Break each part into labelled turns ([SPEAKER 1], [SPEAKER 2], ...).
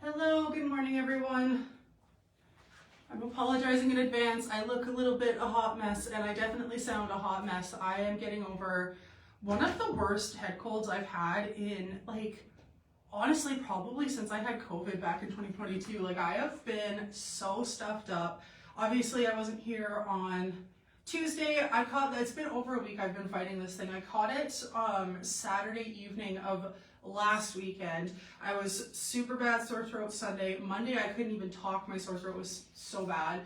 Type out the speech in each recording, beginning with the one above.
[SPEAKER 1] Hello, good morning everyone. I'm apologizing in advance. I look a little bit a hot mess and I definitely sound a hot mess. I am getting over one of the worst head colds I've had in honestly probably since I had COVID back in 2022. Like I have been so stuffed up. Obviously I wasn't here on Tuesday. It's been over a week I've been fighting this thing. I caught it Saturday evening of last weekend. I was super bad sore throat Sunday. Monday I couldn't even talk. My sore throat was so bad.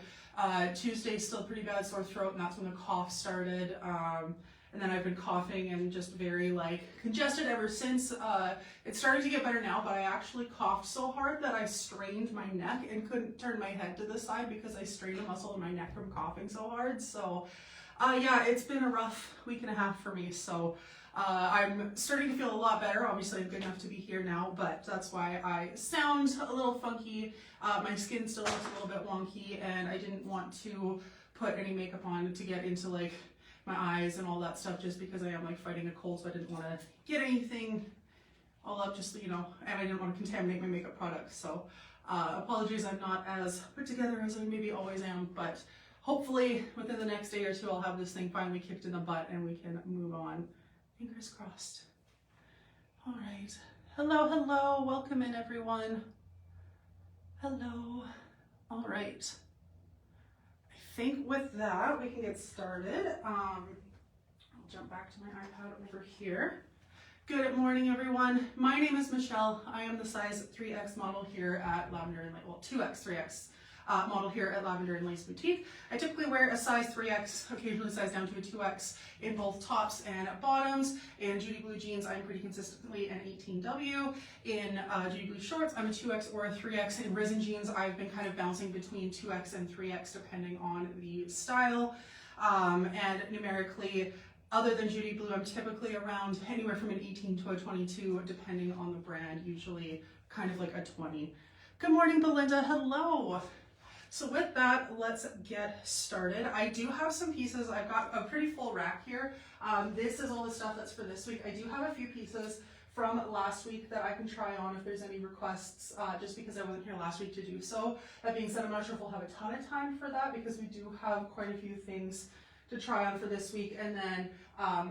[SPEAKER 1] Tuesday still pretty bad sore throat, and that's when the cough started. And then I've been coughing and just very congested ever since. It's starting to get better now, but I actually coughed so hard that I strained my neck and couldn't turn my head to the side because I strained a muscle in my neck from coughing so hard. So yeah, it's been a rough week and a half for me. So I'm starting to feel a lot better. Obviously I'm good enough to be here now, but that's why I sound a little funky. My skin still looks a little bit wonky, and I didn't want to put any makeup on to get into my eyes and all that stuff, just because I am fighting a cold, so I didn't want to get anything all up, just and I didn't want to contaminate my makeup products. So apologies, I'm not as put together as I maybe always am, but hopefully within the next day or two I'll have this thing finally kicked in the butt and we can move on. Fingers crossed. All right. Hello, welcome in everyone. Hello. All right. I think with that we can get started. I'll jump back to my iPad over here. Good morning everyone. My name is Michelle. I am the size 3X model here at Lavender and Lace, well 2X, 3X model here at Lavender and Lace Boutique. I typically wear a size 3X, occasionally size down to a 2X in both tops and bottoms. In Judy Blue jeans, I'm pretty consistently an 18W. In Judy Blue shorts, I'm a 2X or a 3X. In Risen jeans, I've been kind of bouncing between 2X and 3X depending on the style. And numerically, other than Judy Blue, I'm typically around anywhere from an 18 to a 22, depending on the brand, usually kind of like a 20. Good morning, Belinda. Hello. So with that, let's get started. I do have some pieces. I've got a pretty full rack here. This is all the stuff that's for this week. I do have a few pieces from last week that I can try on if there's any requests, just because I wasn't here last week to do so. That being said, I'm not sure if we'll have a ton of time for that because we do have quite a few things to try on for this week, and then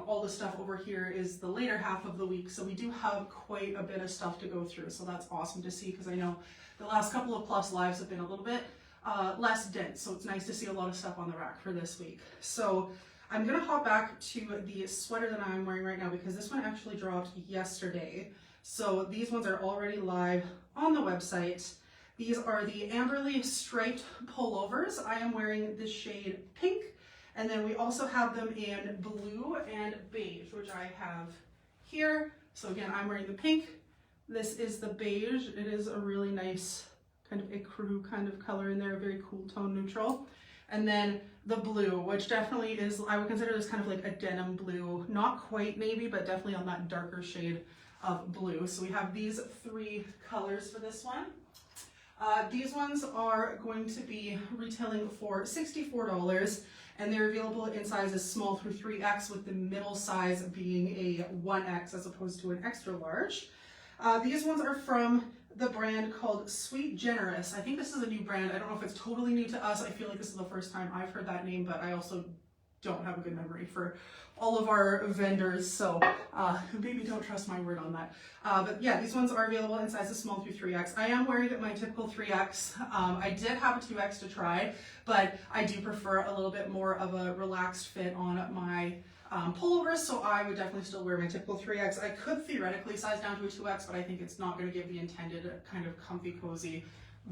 [SPEAKER 1] all the stuff over here is the later half of the week, so we do have quite a bit of stuff to go through, so that's awesome to see because I know the last couple of plus lives have been a little bit less dense, so it's nice to see a lot of stuff on the rack for this week. So I'm gonna hop back to the sweater that I'm wearing right now because this one actually dropped yesterday, so these ones are already live on the website. These are the Amberley striped pullovers. I am wearing the shade pink. And then we also have them in blue and beige, which I have here. So again, I'm wearing the pink. This is the beige. It is a really nice kind of ecru kind of color in there, very cool tone neutral. And then the blue, which definitely is, I would consider this kind of like a denim blue, not quite navy, but definitely on that darker shade of blue. So we have these three colors for this one. These ones are going to be retailing for $64. And they're available in sizes small through 3X, with the middle size being a 1X as opposed to an extra large. These ones are from the brand called Sweet Generous. I think this is a new brand. I don't know if it's totally new to us. I feel like this is the first time I've heard that name, but I also don't have a good memory for all of our vendors, so maybe don't trust my word on that. But yeah, these ones are available in sizes small through 3X. I am wearing my typical 3X. I did have a 2X to try, but I do prefer a little bit more of a relaxed fit on my pullovers, so I would definitely still wear my typical 3X. I could theoretically size down to a 2X, but I think it's not going to give the intended kind of comfy, cozy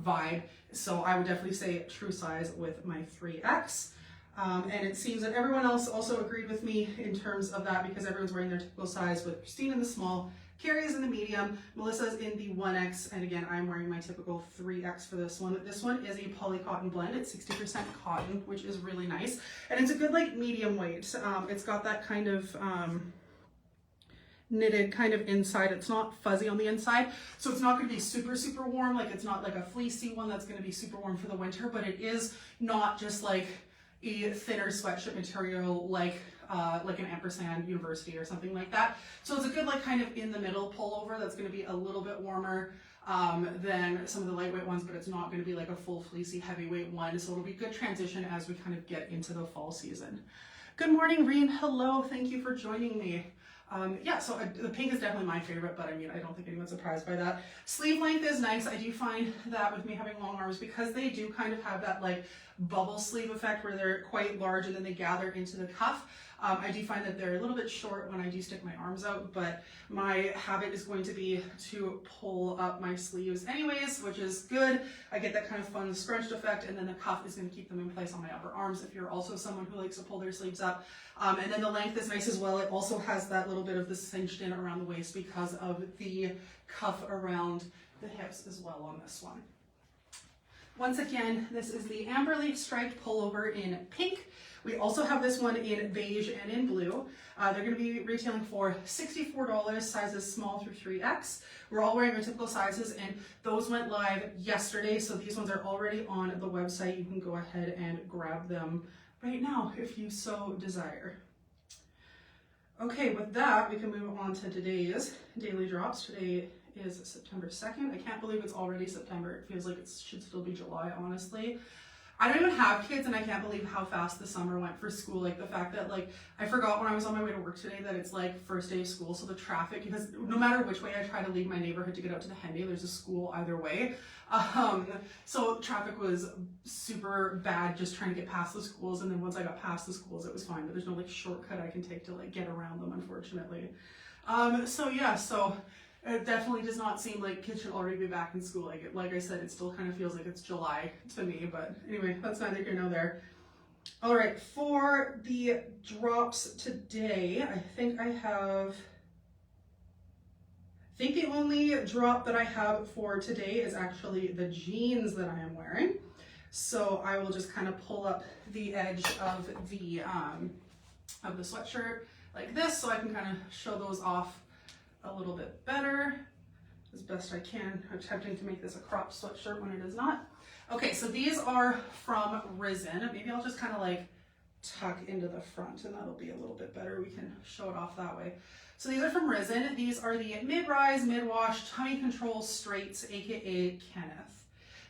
[SPEAKER 1] vibe. So I would definitely say true size with my 3X. And it seems that everyone else also agreed with me in terms of that because everyone's wearing their typical size, with Christine in the small, Carrie is in the medium, Melissa's in the 1X, and again, I'm wearing my typical 3X for this one. This one is a poly cotton blend. It's 60% cotton, which is really nice. And it's a good medium weight. It's got that kind of knitted kind of inside. It's not fuzzy on the inside, so it's not going to be super, super warm. It's not like a fleecy one that's going to be super warm for the winter, but it is not just a thinner sweatshirt material like an ampersand university or something like that. So it's a good kind of in the middle pullover that's going to be a little bit warmer than some of the lightweight ones, but it's not going to be like a full fleecy heavyweight one. So it'll be good transition as we kind of get into the fall season. Good morning, Reen. Hello. Thank you for joining me. Yeah, so the pink is definitely my favorite, but I mean, I don't think anyone's surprised by that. Sleeve length is nice. I do find that with me having long arms, because they do kind of have that like bubble sleeve effect where they're quite large and then they gather into the cuff. I do find that they're a little bit short when I do stick my arms out, but my habit is going to be to pull up my sleeves anyways, which is good. I get that kind of fun scrunched effect, and then the cuff is going to keep them in place on my upper arms if you're also someone who likes to pull their sleeves up. And then the length is nice as well. It also has that little bit of the cinched in around the waist because of the cuff around the hips as well on this one. Once again, this is the Amberley striped pullover in pink. We also have this one in beige and in blue. They're going to be retailing for $64, sizes small through 3X. We're all wearing our typical sizes, and those went live yesterday, so these ones are already on the website. You can go ahead and grab them right now if you so desire. Okay, with that, we can move on to today's daily drops. Today is September 2nd. I can't believe it's already September. It feels like it should still be July, honestly. I don't even have kids, and I can't believe how fast the summer went for school. Like the fact that like I forgot when I was on my way to work today that it's like first day of school, so the traffic, because no matter which way I try to leave my neighborhood to get out to the Henday, there's a school either way. So traffic was super bad just trying to get past the schools, and then once I got past the schools it was fine, but there's no like shortcut I can take to like get around them, unfortunately. So yeah, so it definitely does not seem like kids should already be back in school. Like I said, it still kind of feels like it's July to me, but anyway, that's neither here nor there. All right, for the drops today, I think the only drop that I have for today is actually the jeans that I am wearing. So I will just kind of pull up the edge of the sweatshirt like this, so I can kind of show those off a little bit better as best I can. I'm attempting to make this a cropped sweatshirt when it is not. Okay, so these are from Risen. Maybe I'll just kind of like tuck into the front, and that'll be a little bit better. We can show it off that way. So these are from Risen. These are the mid-rise, mid-wash, tummy control straights, aka Kenneth.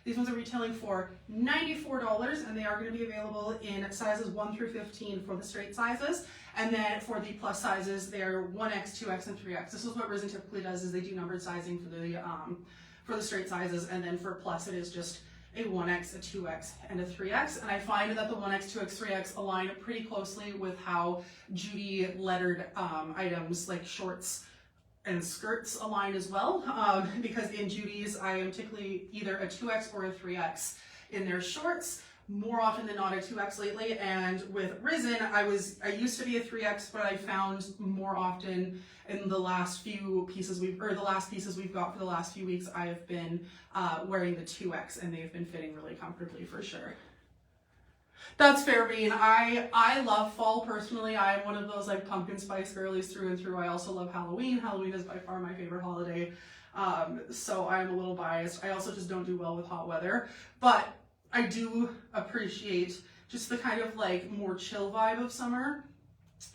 [SPEAKER 1] These ones are retailing for $94, and they are going to be available in sizes 1 through 15 for the straight sizes. And then for the plus sizes, they're 1X, 2X, and 3X. This is what Risen typically does, is they do numbered sizing for the straight sizes, and then for plus it is just a 1X, a 2X, and a 3X. And I find that the 1X, 2X, 3X align pretty closely with how Judy lettered items like shorts and skirts align as well, because in Judy's I am typically either a 2X or a 3X in their shorts, more often than not a 2X lately. And with Risen, I used to be a 3X, but I found more often in the last few pieces we've got for the last few weeks, I have been wearing the 2X, and they've been fitting really comfortably for sure. That's fair, Bean. I love fall personally. I am one of those like pumpkin spice girlies through and through. I also love Halloween. Halloween is by far my favorite holiday. So I'm a little biased. I also just don't do well with hot weather, but I do appreciate just the kind of like more chill vibe of summer.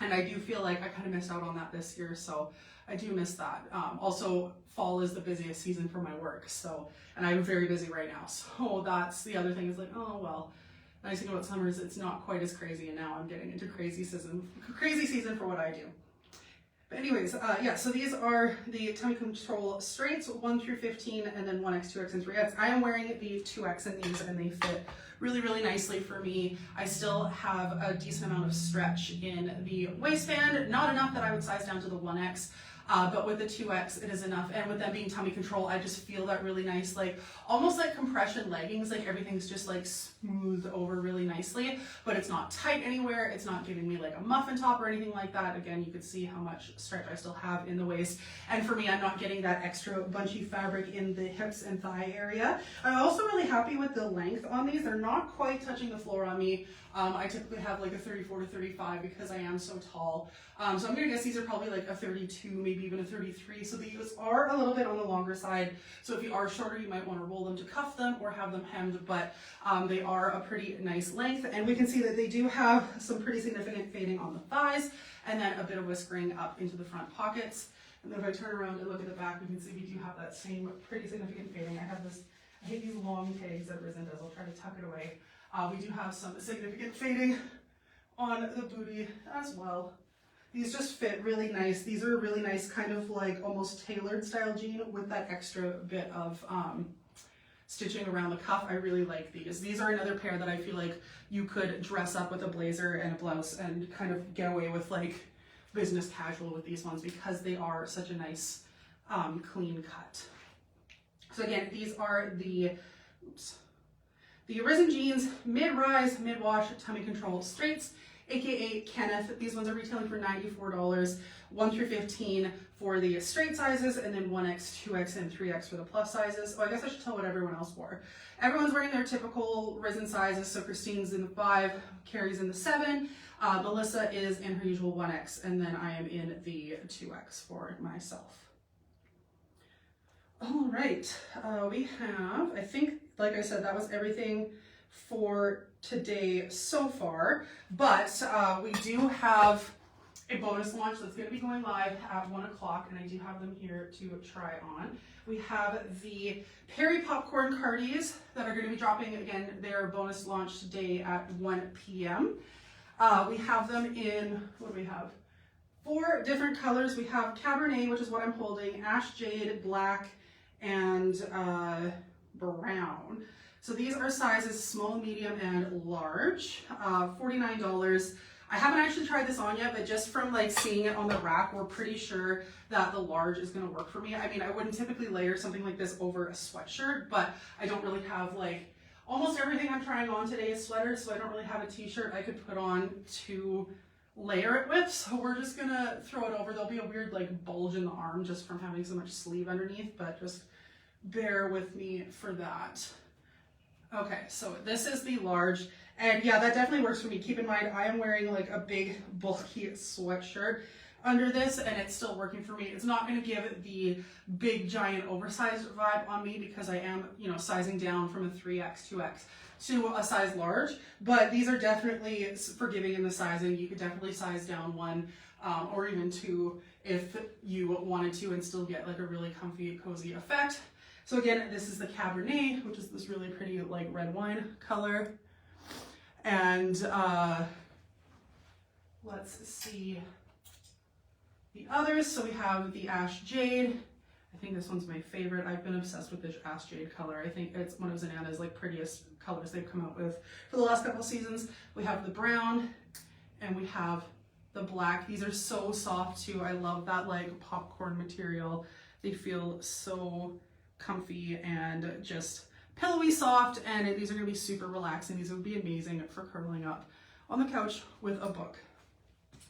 [SPEAKER 1] And I do feel like I kind of missed out on that this year. So I do miss that. Also, fall is the busiest season for my work. So, and I'm very busy right now. So that's the other thing, is like, oh, well, nice thing about summer is it's not quite as crazy, and now I'm getting into crazy season for what I do. But anyways, yeah, so these are the tummy control straights, 1 through 15, and then 1X, 2X, and 3X. I am wearing the 2X in these, and they fit really, really nicely for me. I still have a decent amount of stretch in the waistband, not enough that I would size down to the 1X. But with the 2X, it is enough. And with them being tummy control, I just feel that really nice, like almost like compression leggings, like everything's just like smoothed over really nicely, but it's not tight anywhere. It's not giving me like a muffin top or anything like that. Again, you can see how much stretch I still have in the waist. And for me, I'm not getting that extra bunchy fabric in the hips and thigh area. I'm also really happy with the length on these. They're not quite touching the floor on me. I typically have like a 34 to 35 because I am so tall. So I'm gonna guess these are probably like a 32, maybe even a 33. So these are a little bit on the longer side. So if you are shorter, you might want to roll them to cuff them or have them hemmed, but they are a pretty nice length. And we can see that they do have some pretty significant fading on the thighs, and then a bit of whiskering up into the front pockets. And then if I turn around and look at the back, we can see we do have that same pretty significant fading. I hate these long tags that Risen does. I'll try to tuck it away. We do have some significant fading on the booty as well. These just fit really nice. These are a really nice kind of like almost tailored style jean with that extra bit of stitching around the cuff. I really like these. These are another pair that I feel like you could dress up with a blazer and a blouse and kind of get away with like business casual with these ones because they are such a nice clean cut. So again, these are the Risen Jeans mid-rise, mid-wash, tummy control straights, aka Kenneth. These ones are retailing for $94, 1 through 15 for the straight sizes, and then 1X, 2X, and 3X for the plus sizes. Oh, I guess I should tell what everyone else wore. Everyone's wearing their typical Risen sizes, so Christine's in the 5, Carrie's in the 7, Melissa is in her usual 1X, and then I am in the 2X for myself. All right, we have, I think, like I said, that was everything for today so far, but we do have a bonus launch that's going to be going live at 1 o'clock, and I do have them here to try on. We have the Perry Popcorn Cardies that are going to be dropping, again, their bonus launch today at 1 p.m. We have them in, what do we have? 4 different colors. We have Cabernet, which is what I'm holding, Ash Jade, Black, and brown. So these are sizes small, medium, and large, $49. I haven't actually tried this on yet, but just from like seeing it on the rack, we're pretty sure that the large is gonna work for me. I mean, I wouldn't typically layer something like this over a sweatshirt, but I don't really have like, almost everything I'm trying on today is sweaters, so I don't really have a t-shirt I could put on to layer it with. So we're just gonna throw it over. There'll be a weird like bulge in the arm just from having so much sleeve underneath, but just bear with me for that. Okay, so this is the large, and yeah, that definitely works for me. Keep in mind, I am wearing like a big bulky sweatshirt under this, and it's still working for me. It's not going to give the big giant oversized vibe on me because I am, you know, sizing down from a 3X, 2X to a size large, but these are definitely forgiving in the sizing. You could definitely size down 1 or even 2 if you wanted to and still get like a really comfy, cozy effect. So again, this is the Cabernet, which is this really pretty like red wine color. And let's see the others. So we have the Ash Jade. I think this one's my favorite. I've been obsessed with this Ash Jade color. I think it's one of Zanana's like prettiest colors they've come out with for the last couple seasons. We have the brown and we have the black. These are so soft too. I love that like popcorn material. They feel so comfy and just pillowy soft, and these are going to be super relaxing. These would be amazing for curling up on the couch with a book.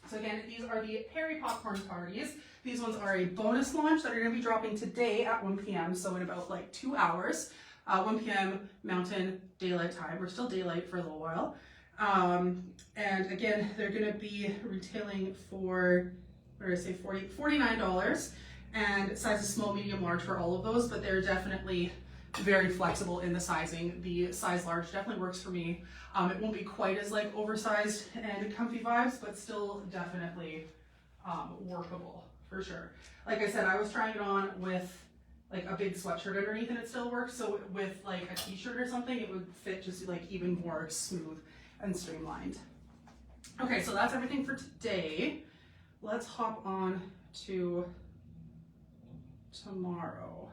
[SPEAKER 1] So again, these are the Perry Popcorn Parties. These ones are a bonus launch that are going to be dropping today at 1 p.m. So in about like 2 hours, 1 p.m. Mountain Daylight Time. We're still daylight for a little while. And again, they're going to be retailing for, what did I say, $49. And sizes small, medium, large for all of those, but they're definitely very flexible in the sizing. The size large definitely works for me. It won't be quite as like oversized and comfy vibes, but still definitely workable for sure. Like I said, I was trying it on with like a big sweatshirt underneath and it still works. So with like a t-shirt or something, it would fit just like even more smooth and streamlined. Okay, so that's everything for today. Let's hop on to tomorrow.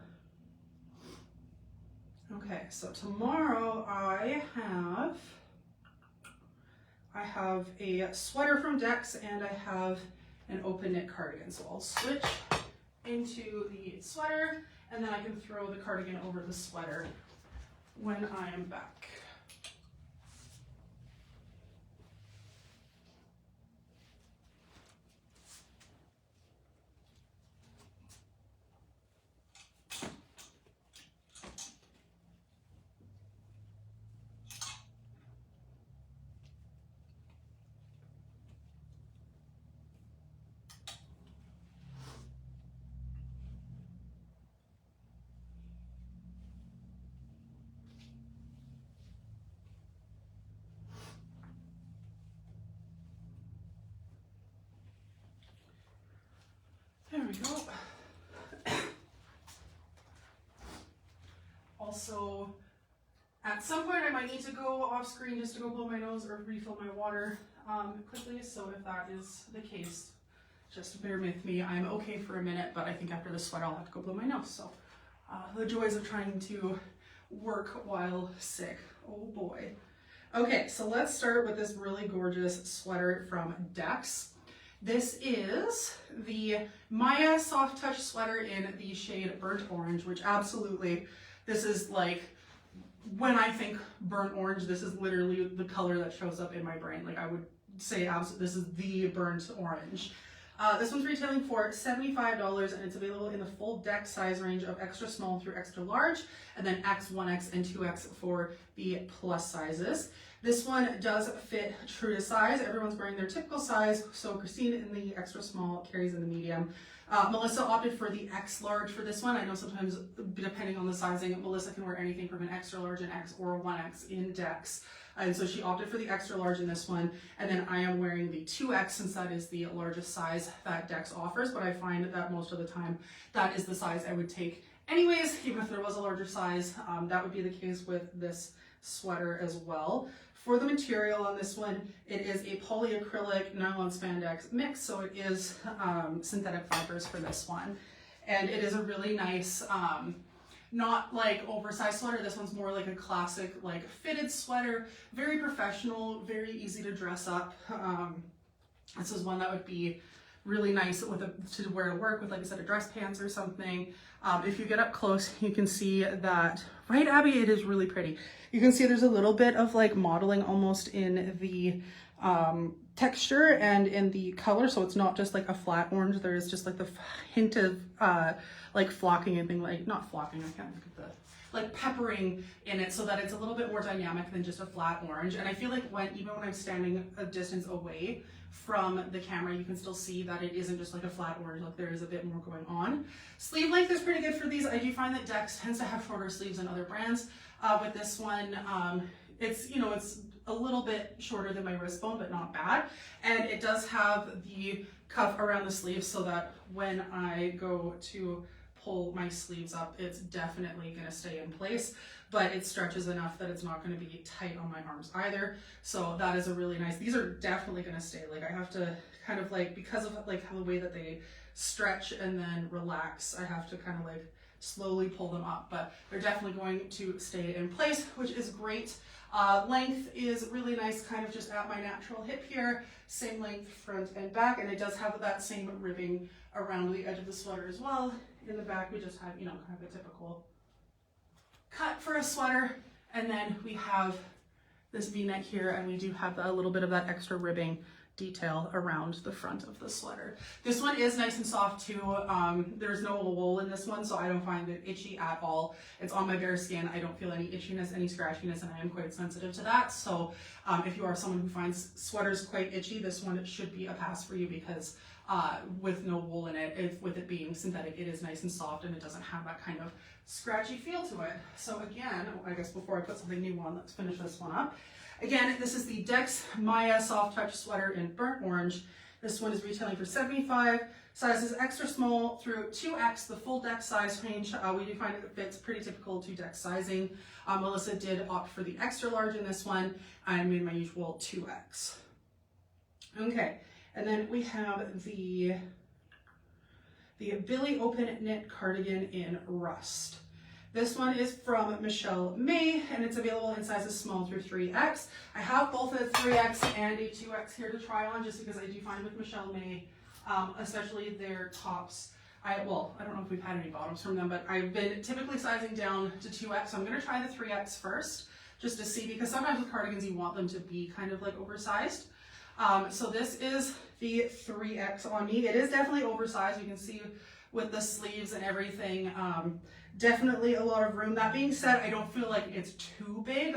[SPEAKER 1] Okay, so tomorrow I have a sweater from Dex and I have an open knit cardigan. So I'll switch into the sweater and then I can throw the cardigan over the sweater when I am back. There we go. So at some point I might need to go off screen just to go blow my nose or refill my water quickly. So if that is the case, just bear with me. I'm okay for a minute, but I think after the sweat I'll have to go blow my nose. So the joys of trying to work while sick. Oh boy. Okay, so let's start with this really gorgeous sweater from Dex. This is the Maya Soft Touch sweater in the shade Burnt Orange, which absolutely, this is like, when I think burnt orange, this is literally the color that shows up in my brain. Like I would say absolutely, this is the burnt orange. This one's retailing for $75 and it's available in the full Dex size range of extra small through extra large, and then X, 1X, and 2X for the plus sizes. This one does fit true to size. Everyone's wearing their typical size. So Christine in the extra small, Carrie's in the medium. Melissa opted for the X large for this one. I know sometimes depending on the sizing, Melissa can wear anything from an extra large, an X, or a 1X in Dex. And so she opted for the extra large in this one. And then I am wearing the 2X since that is the largest size that Dex offers. But I find that most of the time that is the size I would take anyways, even if there was a larger size. That would be the case with this sweater as well. For the material on this one, it is a polyacrylic nylon spandex mix, so it is synthetic fibers for this one. And it is a really nice, not like oversized sweater. This one's more like a classic, like fitted sweater, very professional, very easy to dress up. This is one that would be really nice to wear to work with, like I said, a dress pants or something. If you get up close, you can see that, right, Abby? It is really pretty. You can see there's a little bit of like modeling almost in the texture and in the color. So it's not just like a flat orange. There is just like the hint of like flocking and thing, like not flocking, I can't think of the, like peppering in it so that it's a little bit more dynamic than just a flat orange. And I feel like even when I'm standing a distance away from the camera, you can still see that it isn't just like a flat orange, like there is a bit more going on. Sleeve length is pretty good for these. I do find that Dex tends to have shorter sleeves than other brands. With this one, it's, you know, it's a little bit shorter than my wrist bone, but not bad. And it does have the cuff around the sleeve so that when I go to pull my sleeves up, it's definitely gonna stay in place, but it stretches enough that it's not gonna be tight on my arms either. So that is a really nice, these are definitely gonna stay. Like I have to kind of like, because of like how the way that they stretch and then relax, I have to kind of like slowly pull them up, but they're definitely going to stay in place, which is great. Length is really nice, kind of just at my natural hip here, same length front and back, and it does have that same ribbing around the edge of the sweater as well. In the back we just have, you know, kind of a typical cut for a sweater, and then we have this V-neck here, and we do have a little bit of that extra ribbing detail around the front of the sweater. This one is nice and soft too. There's no wool in this one, so I don't find it itchy at all. It's on my bare skin. I don't feel any itchiness, any scratchiness, and I am quite sensitive to that. So if you are someone who finds sweaters quite itchy, this one should be a pass for you, because with no wool in it, with it being synthetic, it is nice and soft and it doesn't have that kind of scratchy feel to it. So again, I guess before I put something new on, let's finish this one up. Again, this is the Dex Maya Soft Touch sweater in Burnt Orange. This one is retailing for $75. Sizes extra small through 2X, the full Dex size range. We do find it fits pretty typical to Dex sizing. Melissa did opt for the extra large in this one. I made my usual 2X. Okay, and then we have the Billy Open Knit Cardigan in Rust. This one is from Michelle May, and it's available in sizes small through 3X. I have both a 3X and a 2X here to try on, just because I do find with Michelle May, especially their tops, I don't know if we've had any bottoms from them, but I've been typically sizing down to 2X, so I'm going to try the 3X first, just to see, because sometimes with cardigans you want them to be kind of like oversized. So this is the 3X on me. It is definitely oversized. You can see with the sleeves and everything, definitely a lot of room. That being said, I don't feel like it's too big.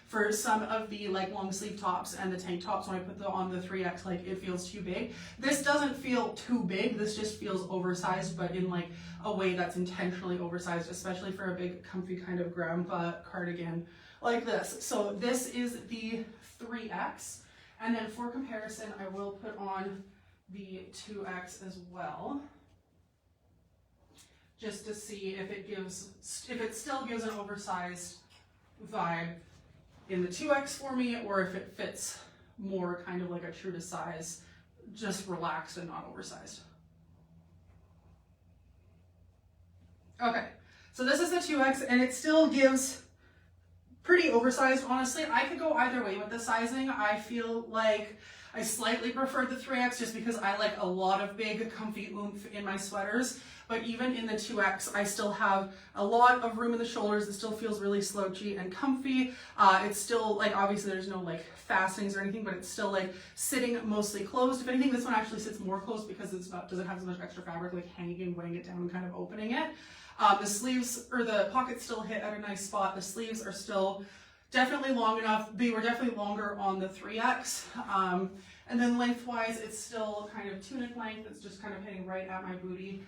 [SPEAKER 1] For some of the like long sleeve tops and the tank tops, when I put on the 3X, like it feels too big. This doesn't feel too big. This just feels oversized, but in like a way that's intentionally oversized, especially for a big comfy kind of grandpa cardigan like this. So this is the 3X. And then for comparison, I will put on the 2X as well, just to see if it still gives an oversized vibe in the 2X for me, or if it fits more kind of like a true to size, just relaxed and not oversized. Okay, so this is the 2X, and it still gives pretty oversized, honestly. I could go either way with the sizing. I feel like I slightly prefer the 3X just because I like a lot of big comfy oomph in my sweaters. But even in the 2X, I still have a lot of room in the shoulders. It still feels really slouchy and comfy. It's still like, obviously there's no like fastenings or anything, but it's still like sitting mostly closed. If anything, this one actually sits more closed because doesn't have as much extra fabric like hanging and weighing it down and kind of opening it. The sleeves, or the pockets, still hit at a nice spot. The sleeves are still definitely long enough. They were definitely longer on the 3X. And then lengthwise, it's still kind of tunic length. It's just kind of hitting right at my booty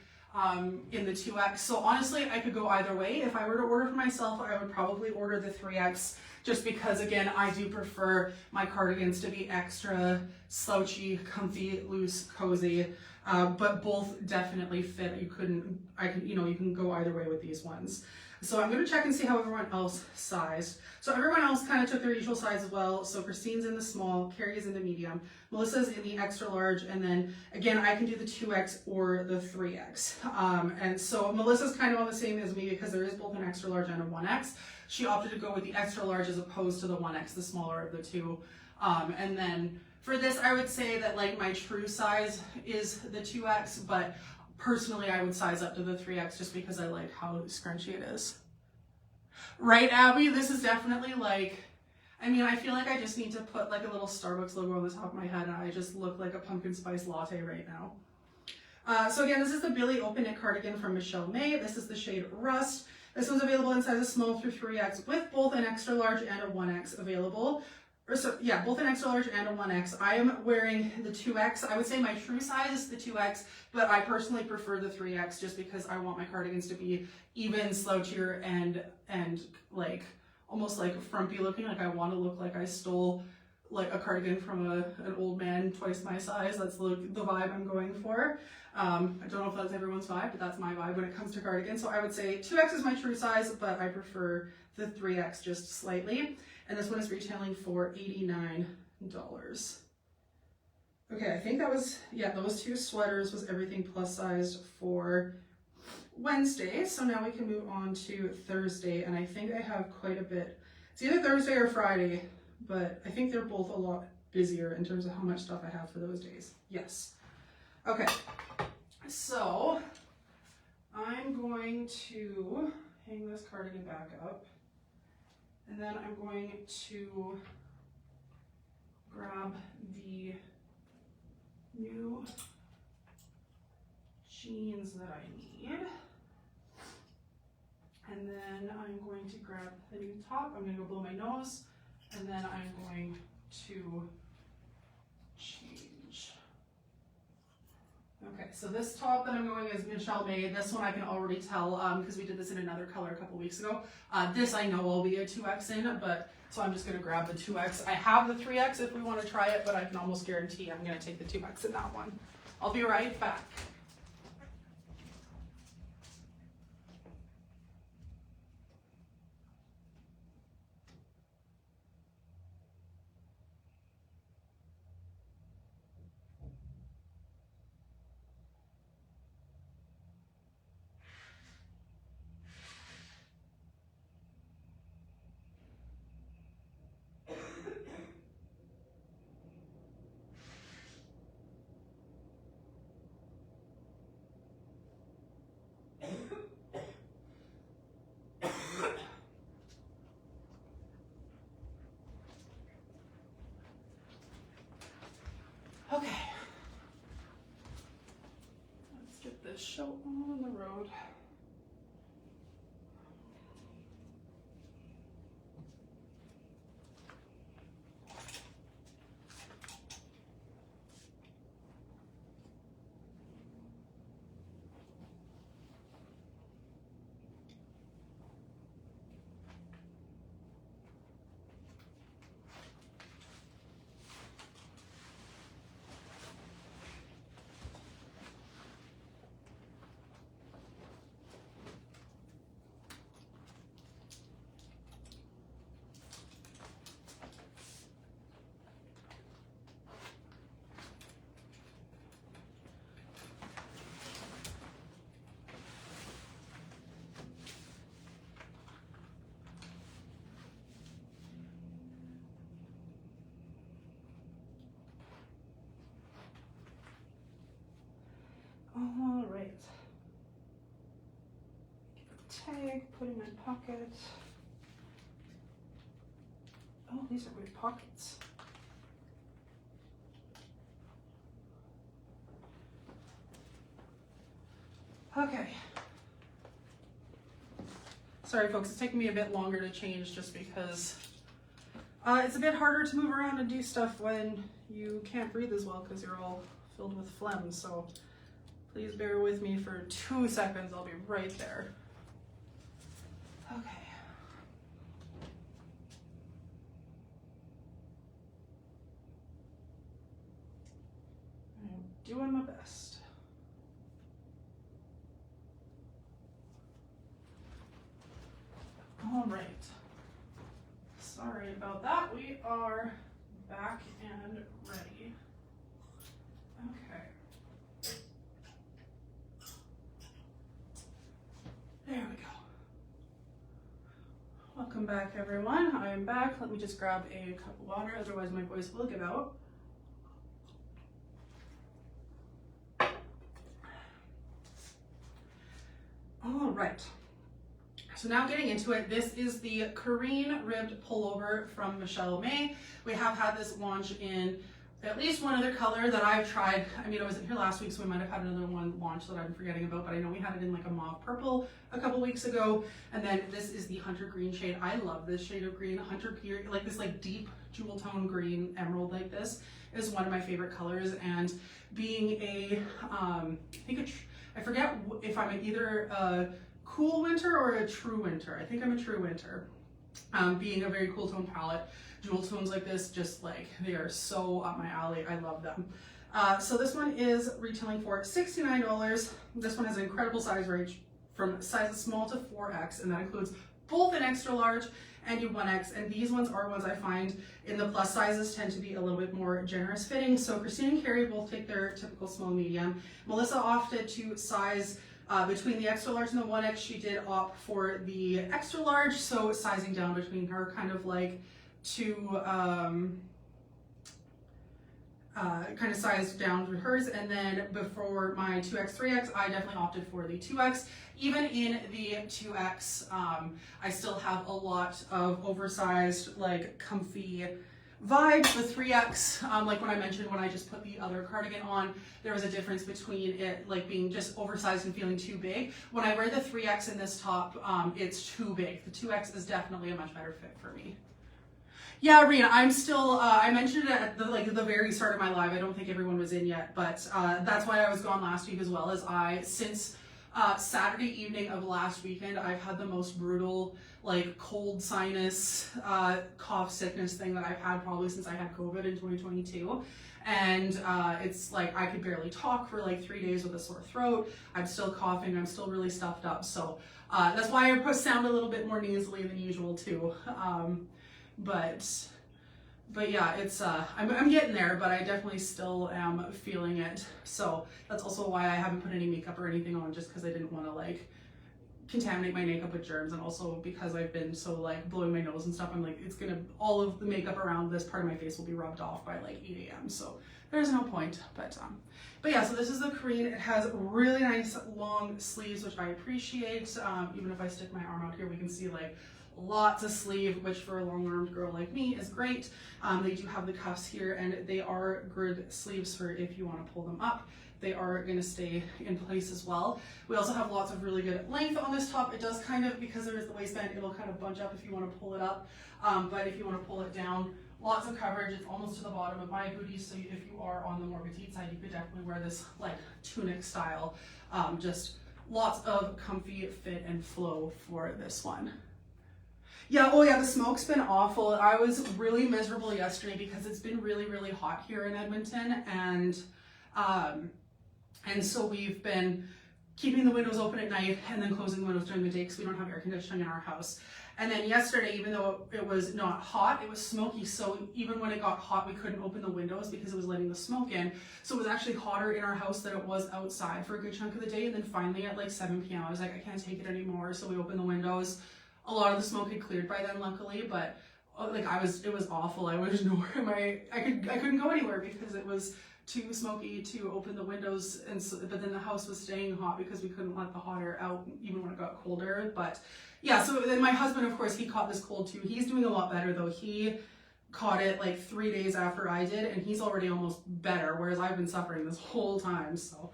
[SPEAKER 1] in the 2X. So honestly, I could go either way. If I were to order for myself, I would probably order the 3X just because, again, I do prefer my cardigans to be extra slouchy, comfy, loose, cozy. But both definitely fit. You can go either way with these ones. So I'm going to check and see how everyone else sized. So everyone else kind of took their usual size as well. So Christine's in the small, Carrie is in the medium, Melissa's in the extra large, and then again, I can do the 2X or the 3X. And so Melissa's kind of on the same as me because there is both an extra large and a 1X. She opted to go with the extra large as opposed to the 1X, the smaller of the two. And then for this, I would say that like my true size is the 2X, but personally I would size up to the 3X just because I like how scrunchy it is. Right, Abby? This is definitely like, I mean, I feel like I just need to put like a little Starbucks logo on the top of my head and I just look like a pumpkin spice latte right now. So again, this is the Billy Open Knit cardigan from Michelle May. This is the shade Rust. This one's available in sizes small through 3X with both an extra large and a 1X available. Both an extra large and a 1X. I am wearing the 2X. I would say my true size is the 2X, but I personally prefer the 3X just because I want my cardigans to be even slouchier and like almost like frumpy looking. Like I want to look like I stole like a cardigan from an old man twice my size. That's the vibe I'm going for. I don't know if that's everyone's vibe, but that's my vibe when it comes to cardigans. So I would say 2X is my true size, but I prefer the 3X just slightly. And this one is retailing for $89. Okay, I think that was, those two sweaters was everything plus sized for Wednesday. So now we can move on to Thursday. And I think I have quite a bit. It's either Thursday or Friday, but I think they're both a lot busier in terms of how much stuff I have for those days. Yes. Okay, so I'm going to hang this cardigan back up. And then I'm going to grab the new jeans that I need. And then I'm going to grab the new top. I'm going to go blow my nose. And then I'm going to change. Okay, so this top that I'm going is Michelle May. This one I can already tell because we did this in another color a couple weeks ago. This I know will be a 2X in, but so I'm just going to grab the 2X. I have the 3X if we want to try it, but I can almost guarantee I'm going to take the 2X in that one. I'll be right back. Okay, let's get this show on the road. tag, put in my pocket. Oh, these are weird pockets. Okay. Sorry folks, it's taking me a bit longer to change just because it's a bit harder to move around and do stuff when you can't breathe as well because you're all filled with phlegm. So please bear with me for 2 seconds. I'll be right there. Okay. I'm doing my best. All right. Sorry about that. We are back and ready. Okay. There we go. Welcome back, everyone. I am back. Let me just grab a cup of water, otherwise my voice will give out. All right. So now getting into it, this is the Careen ribbed pullover from Michelle May. We have had this launch in at least one other color that I've tried. I mean, I wasn't here last week, so we might have had another one launch that I'm forgetting about, but I know we had it in like a mauve purple a couple weeks ago. And then this is the Hunter Green shade. I love this shade of green. Hunter Green, like this like deep jewel tone green emerald like this is one of my favorite colors. And being a, I forget if I'm either a cool winter or a true winter. I think I'm a true winter. Being a very cool tone palette, jewel tones like this, just like they are so up my alley. I love them. So this one is retailing for $69. This one has an incredible size range from sizes small to 4X, and that includes both an extra large and a 1X. And these ones are ones I find in the plus sizes tend to be a little bit more generous fitting. So Christine and Carrie both take their typical small medium. Melissa opted to size between the extra large and the 1X. She did opt for the extra large, so sizing down between her kind of like to kind of sized down through hers. And then before my 2X, 3X, I definitely opted for the 2X. Even in the 2X, I still have a lot of oversized, like comfy vibes. The 3X, like when I mentioned when I just put the other cardigan on, there was a difference between it like being just oversized and feeling too big. When I wear the 3X in this top, it's too big. The 2X is definitely a much better fit for me. Yeah, Rena, I'm still, I mentioned it at the very start of my live. I don't think everyone was in yet, but that's why I was gone last week as well. As since Saturday evening of last weekend, I've had the most brutal like cold sinus, cough sickness thing that I've had probably since I had COVID in 2022. And it's like I could barely talk for like 3 days with a sore throat. I'm still coughing. I'm still really stuffed up. So that's why I sound a little bit more nasally than usual too. But yeah, it's I'm getting there, but I definitely still am feeling it. So that's also why I haven't put any makeup or anything on, just because I didn't want to like contaminate my makeup with germs, and also because I've been so like blowing my nose and stuff, I'm like, it's gonna, all of the makeup around this part of my face will be rubbed off by like 8 a.m. So there's no point. But yeah, so this is the Careen. It has really nice long sleeves, which I appreciate. Even if I stick my arm out here, we can see like lots of sleeve, which for a long-armed girl like me is great. They do have the cuffs here, and they are good sleeves for if you want to pull them up. They are going to stay in place as well. We also have lots of really good length on this top. It does kind of, because there is the waistband, it'll kind of bunch up if you want to pull it up. But if you want to pull it down, lots of coverage. It's almost to the bottom of my booties, so if you are on the more petite side, you could definitely wear this like tunic style. Just lots of comfy fit and flow for this one. Yeah, oh yeah, the smoke's been awful. I was really miserable yesterday because it's been really, really hot here in Edmonton, and so we've been keeping the windows open at night and then closing the windows during the day because we don't have air conditioning in our house. And then yesterday, even though it was not hot, it was smoky. So even when it got hot, we couldn't open the windows because it was letting the smoke in. So it was actually hotter in our house than it was outside for a good chunk of the day. And then finally at like 7 p.m., I was like, I can't take it anymore. So we opened the windows. A lot of the smoke had cleared by then, luckily, but like it was awful. I was nowhere. I couldn't go anywhere because it was too smoky to open the windows, and so, but then the house was staying hot because we couldn't let the hot air out even when it got colder. But yeah, so then my husband, of course, he caught this cold too. He's doing a lot better though. He caught it like 3 days after I did, and he's already almost better, whereas I've been suffering this whole time. So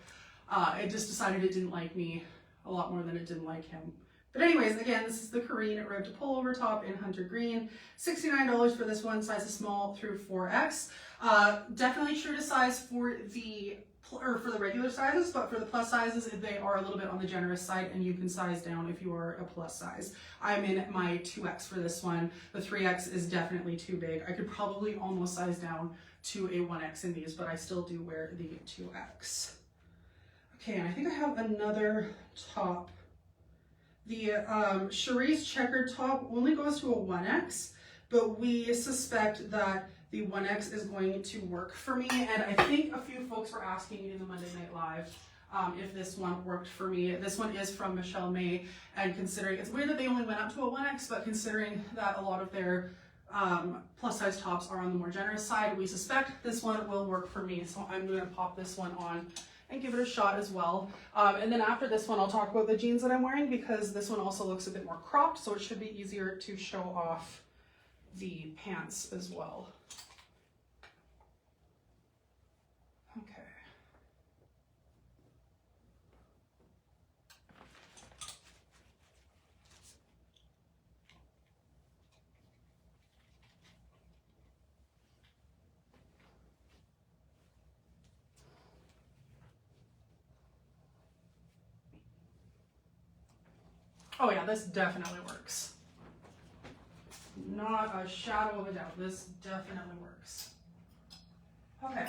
[SPEAKER 1] it just decided it didn't like me a lot more than it didn't like him. But anyways, again, this is the Kareen ribbed pullover top in Hunter Green. $69 for this one, sizes small through 4X. Definitely true to size for the regular sizes, but for the plus sizes, they are a little bit on the generous side, and you can size down if you are a plus size. I'm in my 2X for this one. The 3X is definitely too big. I could probably almost size down to a 1X in these, but I still do wear the 2X. Okay, and I think I have another top. The Cherise checkered top only goes to a 1X, but we suspect that the 1X is going to work for me. And I think a few folks were asking in the Monday Night Live if this one worked for me. This one is from Michelle May, and considering, it's weird that they only went up to a 1X, but considering that a lot of their plus size tops are on the more generous side, we suspect this one will work for me. So I'm gonna pop this one on and give it a shot as well. And then after this one, I'll talk about the jeans that I'm wearing, because this one also looks a bit more cropped, so it should be easier to show off the pants as well. Okay. Oh yeah, this definitely works. Not a shadow of a doubt, this definitely works. Okay.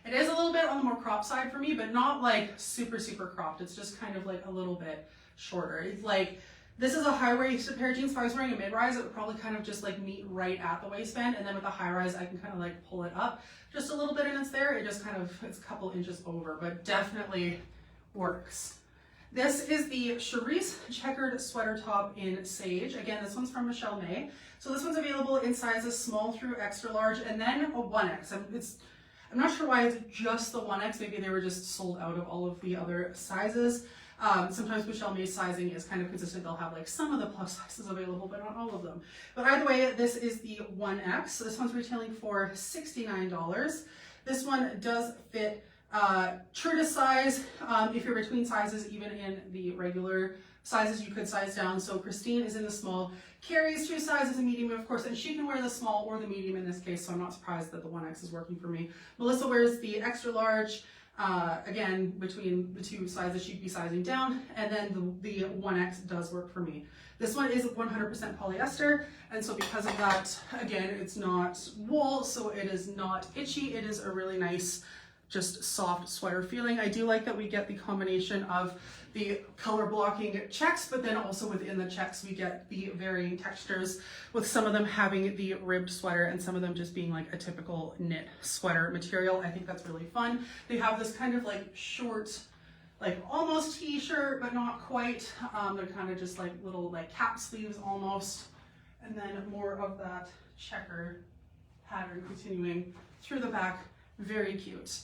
[SPEAKER 1] It is a little bit on the more cropped side for me, but not like super, super cropped. It's just kind of like a little bit shorter. It's like, this is a high-waisted pair of jeans. If I was wearing a mid-rise, it would probably kind of just like meet right at the waistband. And then with the high-rise, I can kind of like pull it up just a little bit and it's there. It just kind of, it's a couple inches over, but definitely works. This is the Cherise checkered sweater top in Sage. Again, this one's from Michelle May. So this one's available in sizes small through extra large, and then a 1X. I'm not sure why it's just the 1X. Maybe they were just sold out of all of the other sizes. Sometimes Michelle May's sizing is kind of consistent. They'll have like some of the plus sizes available, but not all of them. But either way, this is the 1X. So this one's retailing for $69. This one does fit true to size. If you're between sizes, even in the regular sizes, you could size down. So Christine is in the small, Carrie's 2 sizes, a medium, of course, and she can wear the small or the medium in this case, so I'm not surprised that the 1X is working for me. Melissa wears the extra large. Again, between the 2 sizes, she'd be sizing down, and then the 1X does work for me. This one is 100% polyester, and so because of that, again, it's not wool, so it is not itchy. It is a really nice, just soft sweater feeling. I do like that we get the combination of the color blocking checks, but then also within the checks we get the varying textures, with some of them having the ribbed sweater and some of them just being like a typical knit sweater material. I think that's really fun. They have this kind of like short, like almost t-shirt, but not quite. They're kind of just like little like cap sleeves almost. And then more of that checker pattern continuing through the back. Very cute.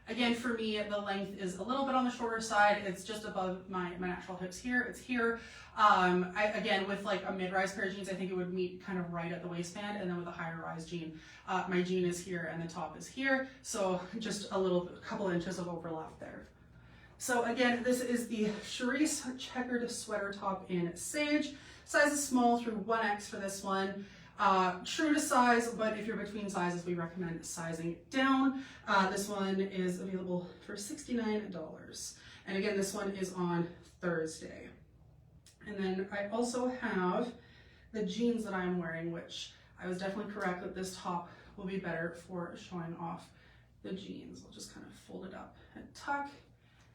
[SPEAKER 1] Again, for me, the length is a little bit on the shorter side. It's just above my natural hips here. It's here. Again, with like a mid-rise pair of jeans, I think it would meet kind of right at the waistband, and then with a higher rise jean, my jean is here and the top is here. So just a couple inches of overlap there. So again, this is the Cherise checkered sweater top in Sage. Size is small through 1X for this one. True to size, but if you're between sizes, we recommend sizing down. This one is available for $69. And again, this one is on Thursday. And then I also have the jeans that I'm wearing, which I was definitely correct that this top will be better for showing off the jeans. I'll just kind of fold it up and tuck,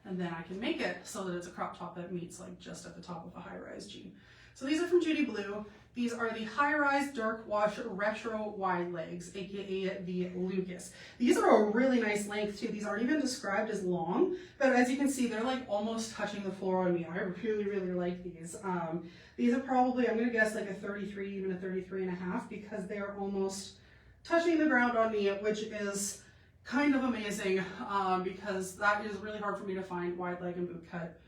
[SPEAKER 1] and then I can make it so that it's a crop top that meets like just at the top of a high-rise jean. So these are from Judy Blue. These are the high-rise dark wash retro wide legs, aka the Lucas. These are a really nice length too. These aren't even described as long, but as you can see, they're like almost touching the floor on me. I really, really like these. These are probably, I'm gonna guess like a 33, even a 33 and a half, because they are almost touching the ground on me, which is kind of amazing because that is really hard for me to find wide leg and boot cut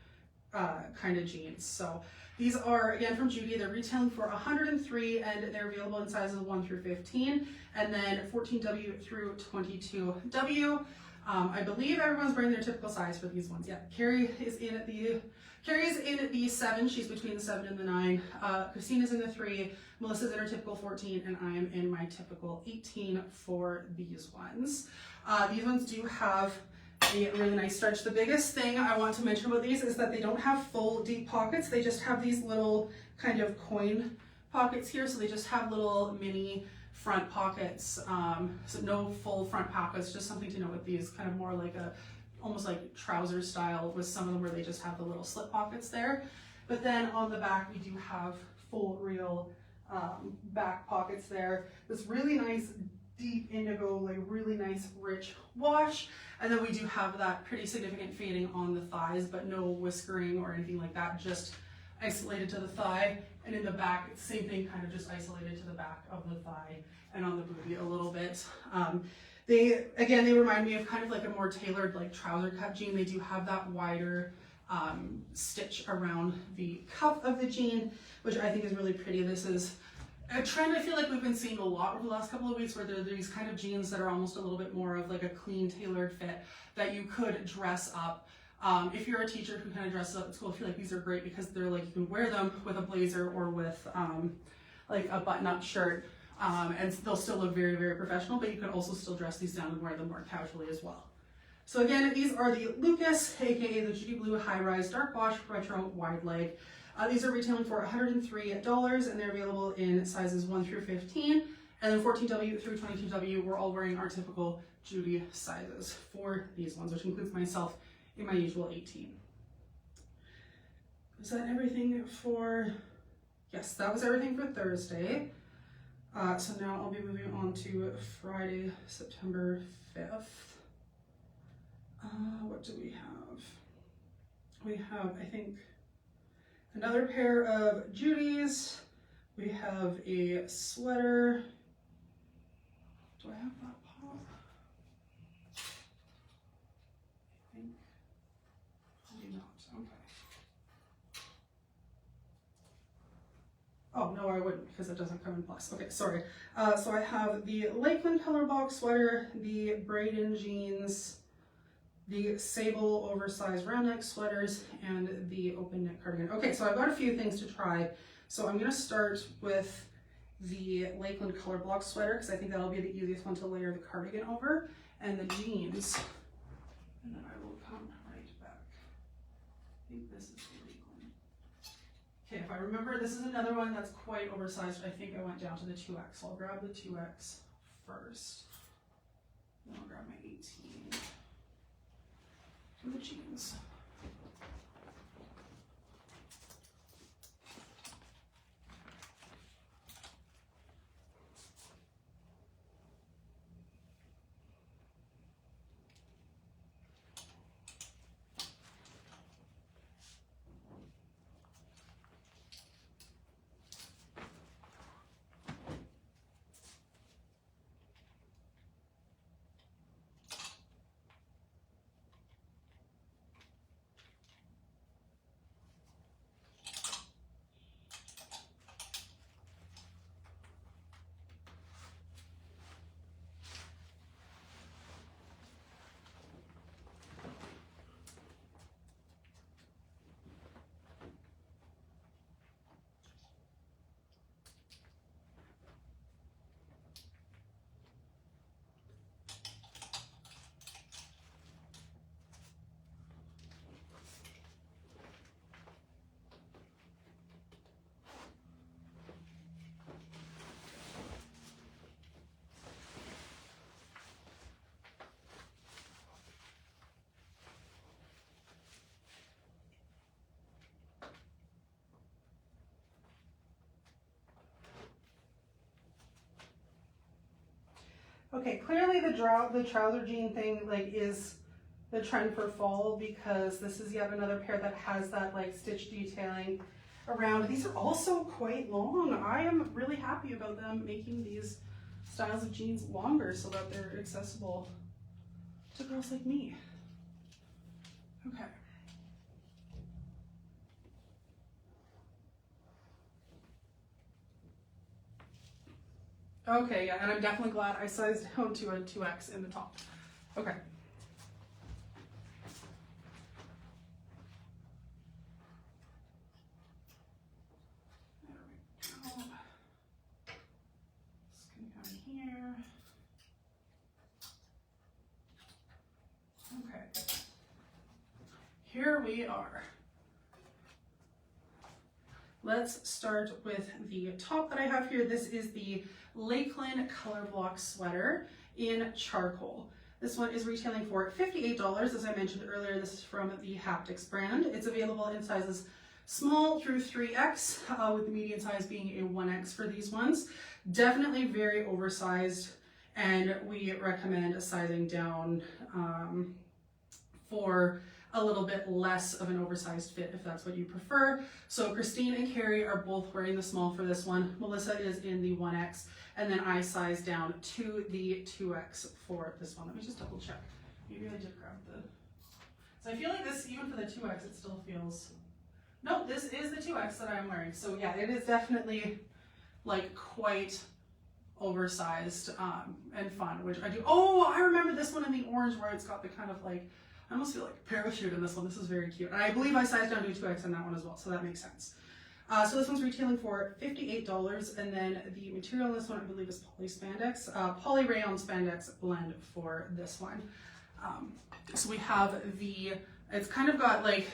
[SPEAKER 1] kind of jeans. So these are, again, from Judy. They're retailing for $103 and they're available in sizes 1 through 15 and then 14W through 22W. I believe everyone's wearing their typical size for these ones. Yeah, Carrie is in at the 7. She's between the 7 and the 9. Christina's in the 3. Melissa's in her typical 14, and I am in my typical 18 for these ones. These ones do have a really nice stretch. The biggest thing I want to mention about these is that they don't have full deep pockets. They just have these little kind of coin pockets here. So they just have little mini front pockets. So no full front pockets, just something to know with these, kind of more like almost like trouser style with some of them where they just have the little slip pockets there. But then on the back, we do have full real back pockets there. This really nice deep indigo, like really nice rich wash. And then we do have that pretty significant fading on the thighs, but no whiskering or anything like that, just isolated to the thigh. And in the back, it's the same thing, kind of just isolated to the back of the thigh and on the booty a little bit. They remind me of kind of like a more tailored like trouser cut jean. They do have that wider stitch around the cuff of the jean, which I think is really pretty. This is a trend I feel like we've been seeing a lot over the last couple of weeks, where there are these kind of jeans that are almost a little bit more of like a clean tailored fit that you could dress up. If you're a teacher who kind of dresses up at school, I feel like these are great because they're like, you can wear them with a blazer or with like a button-up shirt, and they'll still look very, very professional, but you can also still dress these down and wear them more casually as well. So again, these are the Lucas, aka the Judy Blue High Rise Dark Wash Retro Wide Leg. These are retailing for $103 and they're available in sizes 1 through 15, and then 14W through 22W. We're all wearing our typical Judy sizes for these ones, which includes myself in my usual 18. Is that everything for, yes, that was everything for Thursday. So now I'll be moving on to Friday, September 5th. What do we have? We have, I think, another pair of Judy's. We have a sweater. Do I have that pop? I think I do not. Okay. Oh, no, I wouldn't because it doesn't come in plus. Okay, sorry. So I have the Lakeland color box sweater, the Braden jeans, the sable oversized round neck sweaters, and the open neck cardigan. Okay, so I've got a few things to try. So I'm gonna start with the Lakeland color block sweater because I think that'll be the easiest one to layer the cardigan over, and the jeans, and then I will come right back. I think this is the Lakeland. Okay, if I remember, this is another one that's quite oversized. I think I went down to the 2X, so I'll grab the 2X first. Then I'll grab my 18. For the jeans. Okay, clearly the trouser jean thing like is the trend for fall because this is yet another pair that has that like stitch detailing around. These are also quite long. I am really happy about them making these styles of jeans longer so that they're accessible to girls like me. Okay. Okay, yeah, and I'm definitely glad I sized down to a 2X in the top. Okay. There we go. Just come down here. Okay. Here we are. Let's start with the top that I have here. This is the Lakeland Color Block Sweater in charcoal. This one is retailing for $58. As I mentioned earlier, this is from the Haptics brand. It's available in sizes small through 3X, with the medium size being a 1X for these ones. Definitely very oversized, and we recommend sizing down for a little bit less of an oversized fit if that's what you prefer. So Christine and Carrie are both wearing the small for this one. Melissa is in the 1X, and then I size down to the 2X for this one. Let me just double check. Maybe I did grab the... So I feel like this, even for the 2X, it still feels... No, this is the 2X that I'm wearing. So yeah, it is definitely like quite oversized and fun, which I do. Oh, I remember this one in the orange where it's got the kind of like, I almost feel like a parachute in this one. This is very cute. And I believe I sized down to a 2X in that one as well, so that makes sense. So this one's retailing for $58, and then the material in this one I believe is poly spandex, poly rayon spandex blend for this one. So we have the, it's kind of got like,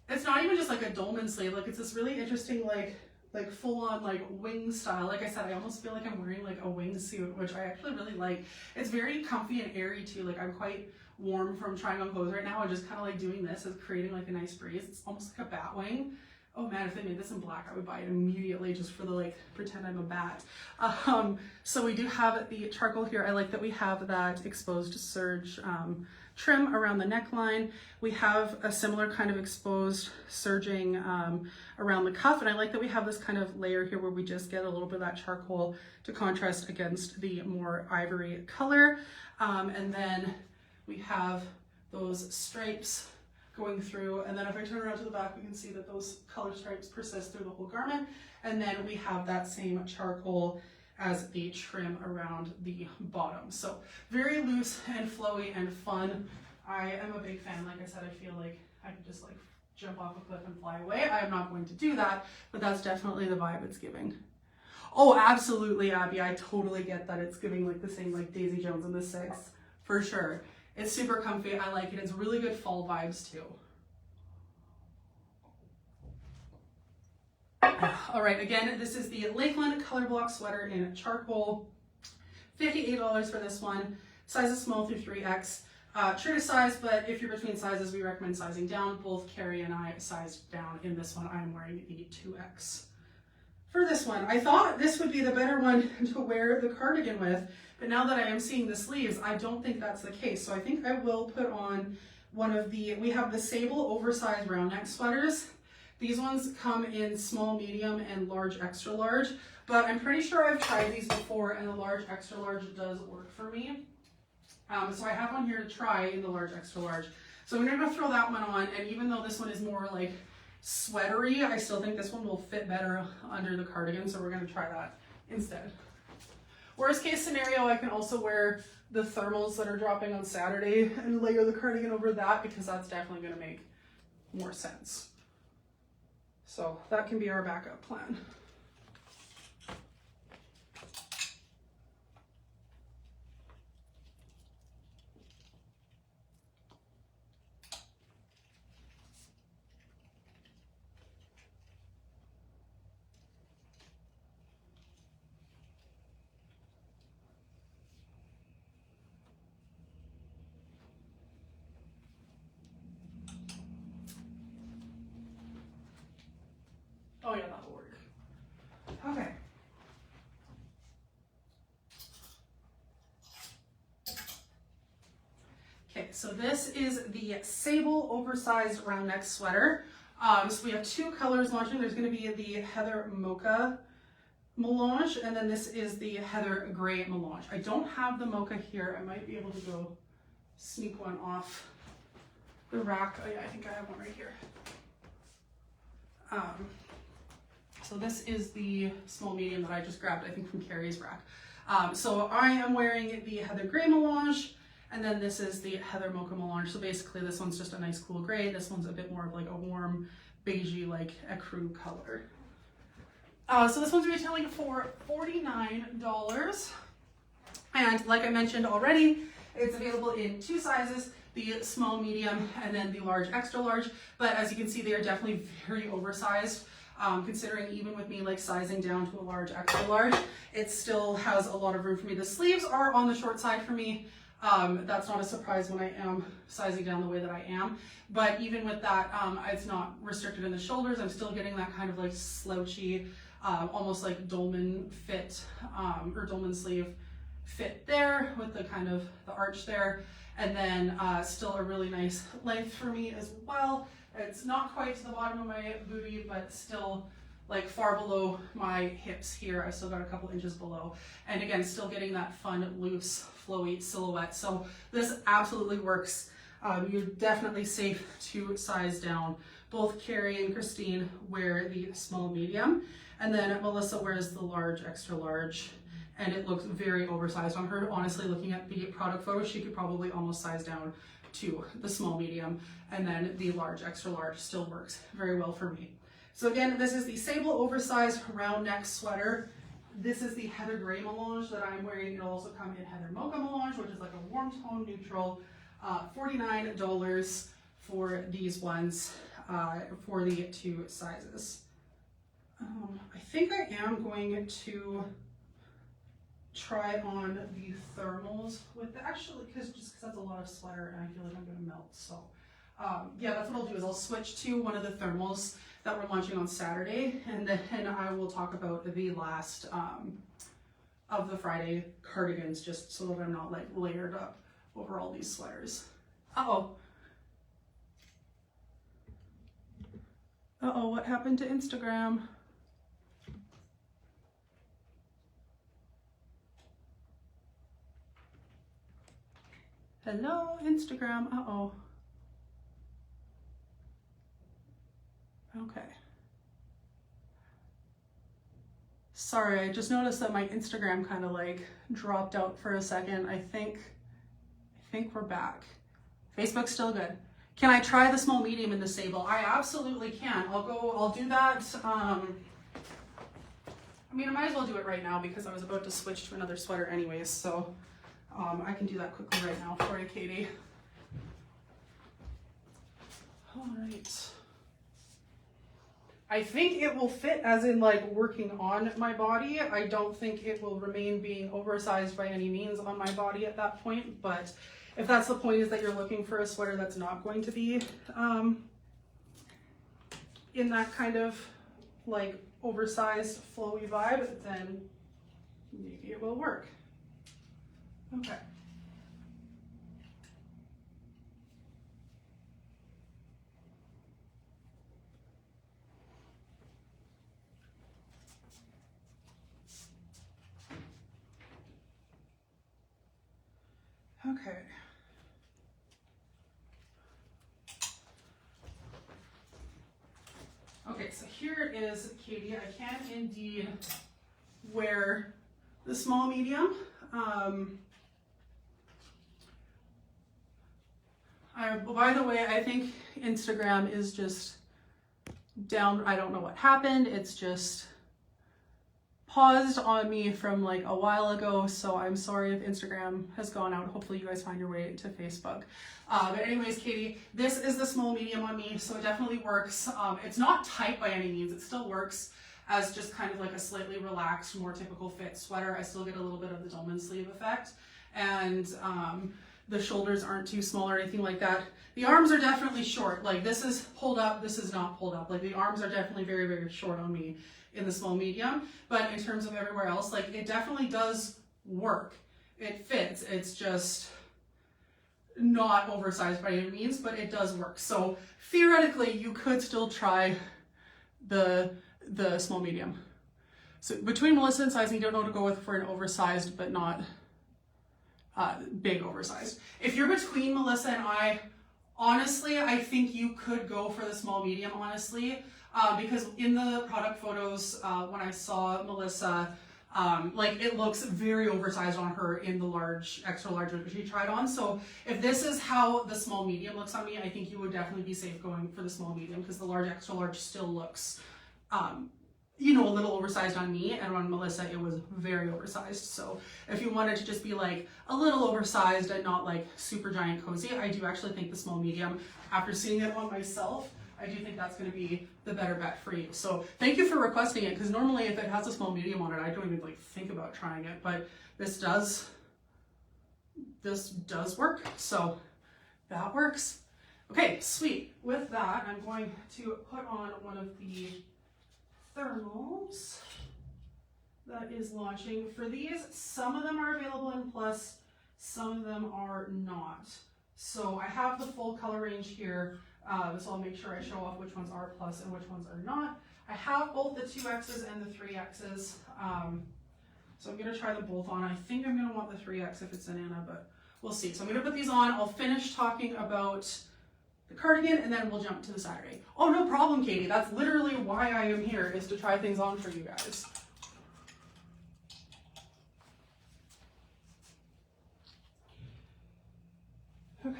[SPEAKER 1] it's not even just like a dolman sleeve, like it's this really interesting like full on like wing style. Like I said, I almost feel like I'm wearing like a wingsuit, which I actually really like. It's very comfy and airy too. Like I'm quite warm from trying on clothes right now, and just kind of like doing this is creating like a nice breeze. It's almost like a bat wing. Oh man, if they made this in black, I would buy it immediately just for the like, pretend I'm a bat. So we do have the charcoal here. I like that we have that exposed serge trim around the neckline. We have a similar kind of exposed serging around the cuff, and I like that we have this kind of layer here where we just get a little bit of that charcoal to contrast against the more ivory color. And then we have those stripes going through, and then if I turn around to the back, we can see that those color stripes persist through the whole garment. And then we have that same charcoal as the trim around the bottom. So very loose and flowy and fun. I am a big fan. Like I said, I feel like I could just like jump off a cliff and fly away. I am not going to do that, but that's definitely the vibe it's giving. Oh, absolutely, Abby. I totally get that it's giving like the same like Daisy Jones in the 6, for sure. It's super comfy. I like it. It's really good fall vibes too. All right, again, this is the Lakeland Color Block Sweater in charcoal. $58 for this one. Sizes small through 3X. True to size, but if you're between sizes, we recommend sizing down. Both Carrie and I sized down in this one. I'm wearing the 2X. For this one, I thought this would be the better one to wear the cardigan with, but now that I am seeing the sleeves, I don't think that's the case. So I think I will put on one of the, we have the Sable oversized round neck sweaters. These ones come in small, medium, and large, extra large, but I'm pretty sure I've tried these before and the large, extra large does work for me. So I have one here to try in the large, extra large. So I'm gonna throw that one on, and even though this one is more like sweatery, I still think this one will fit better under the cardigan, so we're gonna try that instead. Worst case scenario, I can also wear the thermals that are dropping on Saturday and layer the cardigan over that, because that's definitely gonna make more sense. So that can be our backup plan. Oh yeah, that'll work. Okay. Okay, so this is the Sable oversized round neck sweater. So we have two colors launching. There's going to be the Heather Mocha melange, and then this is the heather gray melange. I don't have the mocha here. I might be able to go sneak one off the rack. Oh, yeah, I think I have one right here. So this is the small medium that I just grabbed, I think from Carrie's rack. So I am wearing the heather gray melange, and then this is the heather mocha melange. So basically this one's just a nice cool gray. This one's a bit more of like a warm beigey, like ecru color. So this one's retailing for $49. And like I mentioned already, it's available in 2 sizes, the small, medium, and then the large, extra large. But as you can see, they are definitely very oversized. Considering even with me like sizing down to a large, extra large, it still has a lot of room for me. The sleeves are on the short side for me. That's not a surprise when I am sizing down the way that I am. But even with that, it's not restricted in the shoulders. I'm still getting that kind of like slouchy, almost like dolman fit, or dolman sleeve fit there with the kind of the arch there. And then still a really nice length for me as well. It's not quite to the bottom of my booty, but still like far below my hips here. I still got a couple inches below. And again, still getting that fun, loose, flowy silhouette. So this absolutely works. You're definitely safe to size down. Both Carrie and Christine wear the small medium, and then Melissa wears the large, extra large, and it looks very oversized on her. Honestly, looking at the product photos, she could probably almost size down to the small medium, and then the large, extra large still works very well for me. So again, this is the sable oversized round neck sweater. This is the heather gray melange that I'm wearing. It'll also come in heather mocha melange, which is like a warm tone neutral. $49 for these ones, for the 2 sizes. I think I am going to try on the thermals with the, actually, just because that's a lot of sweater and I feel like I'm gonna melt. So yeah, that's what I'll do, is I'll switch to one of the thermals that we're launching on Saturday, and then I will talk about the last of the Friday cardigans, just so that I'm not like layered up over all these sweaters. Uh-oh, what happened to Instagram? Hello, Instagram. Uh-oh. Okay. Sorry, I just noticed that my Instagram kind of like dropped out for a second. I think we're back. Facebook's still good. Can I try the small medium in the sable? I absolutely can. I'll do that. I mean, I might as well do it right now because I was about to switch to another sweater anyways, so I can do that quickly right now for you, Katie. All right. I think it will fit, as in like working on my body. I don't think it will remain being oversized by any means on my body at that point, but if that's the point, is that you're looking for a sweater that's not going to be in that kind of like oversized flowy vibe, then maybe it will work. Okay. Okay. Okay, so here it is, Katie. I can indeed wear the small medium. By the way, I think Instagram is just down. I don't know what happened. It's just paused on me from like a while ago, so I'm sorry if Instagram has gone out. Hopefully you guys find your way to Facebook. But anyways, Katie, this is the small medium on me, so it definitely works. It's not tight by any means. It still works as just kind of like a slightly relaxed, more typical fit sweater. I still get a little bit of the dolman sleeve effect, and the shoulders aren't too small or anything like that. The arms are definitely short. Like this is pulled up, this is not pulled up. Like the arms are definitely very, very short on me in the small medium, but in terms of everywhere else, like it definitely does work. It fits. It's just not oversized by any means, but it does work. So theoretically, you could still try the small medium. So between Melissa and size, you don't know what to go with for an oversized, but not big oversized. If you're between Melissa and I, honestly, I think you could go for the small medium, honestly, because in the product photos, when I saw Melissa, like it looks very oversized on her in the large, extra large that she tried on. So if this is how the small medium looks on me, I think you would definitely be safe going for the small medium, because the large, extra large still looks, you know, a little oversized on me, and on Melissa it was very oversized. So if you wanted to just be like a little oversized and not like super giant cozy, I do actually think the small medium, after seeing it on myself, I do think that's going to be the better bet for you. So thank you for requesting it, because normally if it has a small medium on it, I don't even like think about trying it, but this does work, so that works. Okay, sweet. With that, I'm going to put on one of the thermals that is launching. For these, some of them are available in plus, some of them are not. So I have the full color range here, so I'll make sure I show off which ones are plus and which ones are not. I have both the 2X's and the 3X's, so I'm going to try them both on. I think I'm going to want the 3X if it's an Anna, but we'll see. So I'm going to put these on. I'll finish talking about the cardigan, and then we'll jump to the Saturday. Oh, no problem, Katie. That's literally why I am here, is to try things on for you guys. Okay.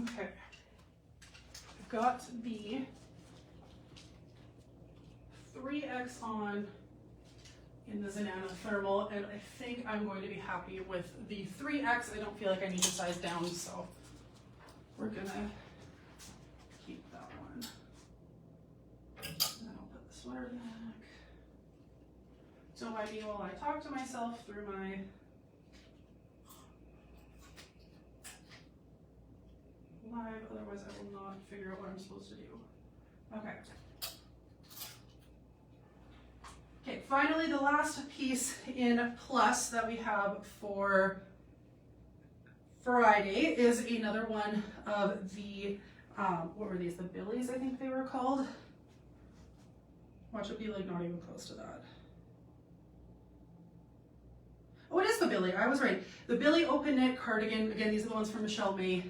[SPEAKER 1] Okay, I've got the 3X on in the Zenana thermal, and I think I'm going to be happy with the 3X. I don't feel like I need to size down, so we're gonna keep that one. And then I'll put the sweater back. Don't mind me while I talk to myself through my live, otherwise I will not figure out what I'm supposed to do. Okay. Okay, finally the last piece in plus that we have for Friday is another one of the, what were these, the Billies I think they were called. Watch it be like not even close to that. Oh, it is the Billy, I was right. The Billy Open Knit Cardigan, again, these are the ones from Michelle May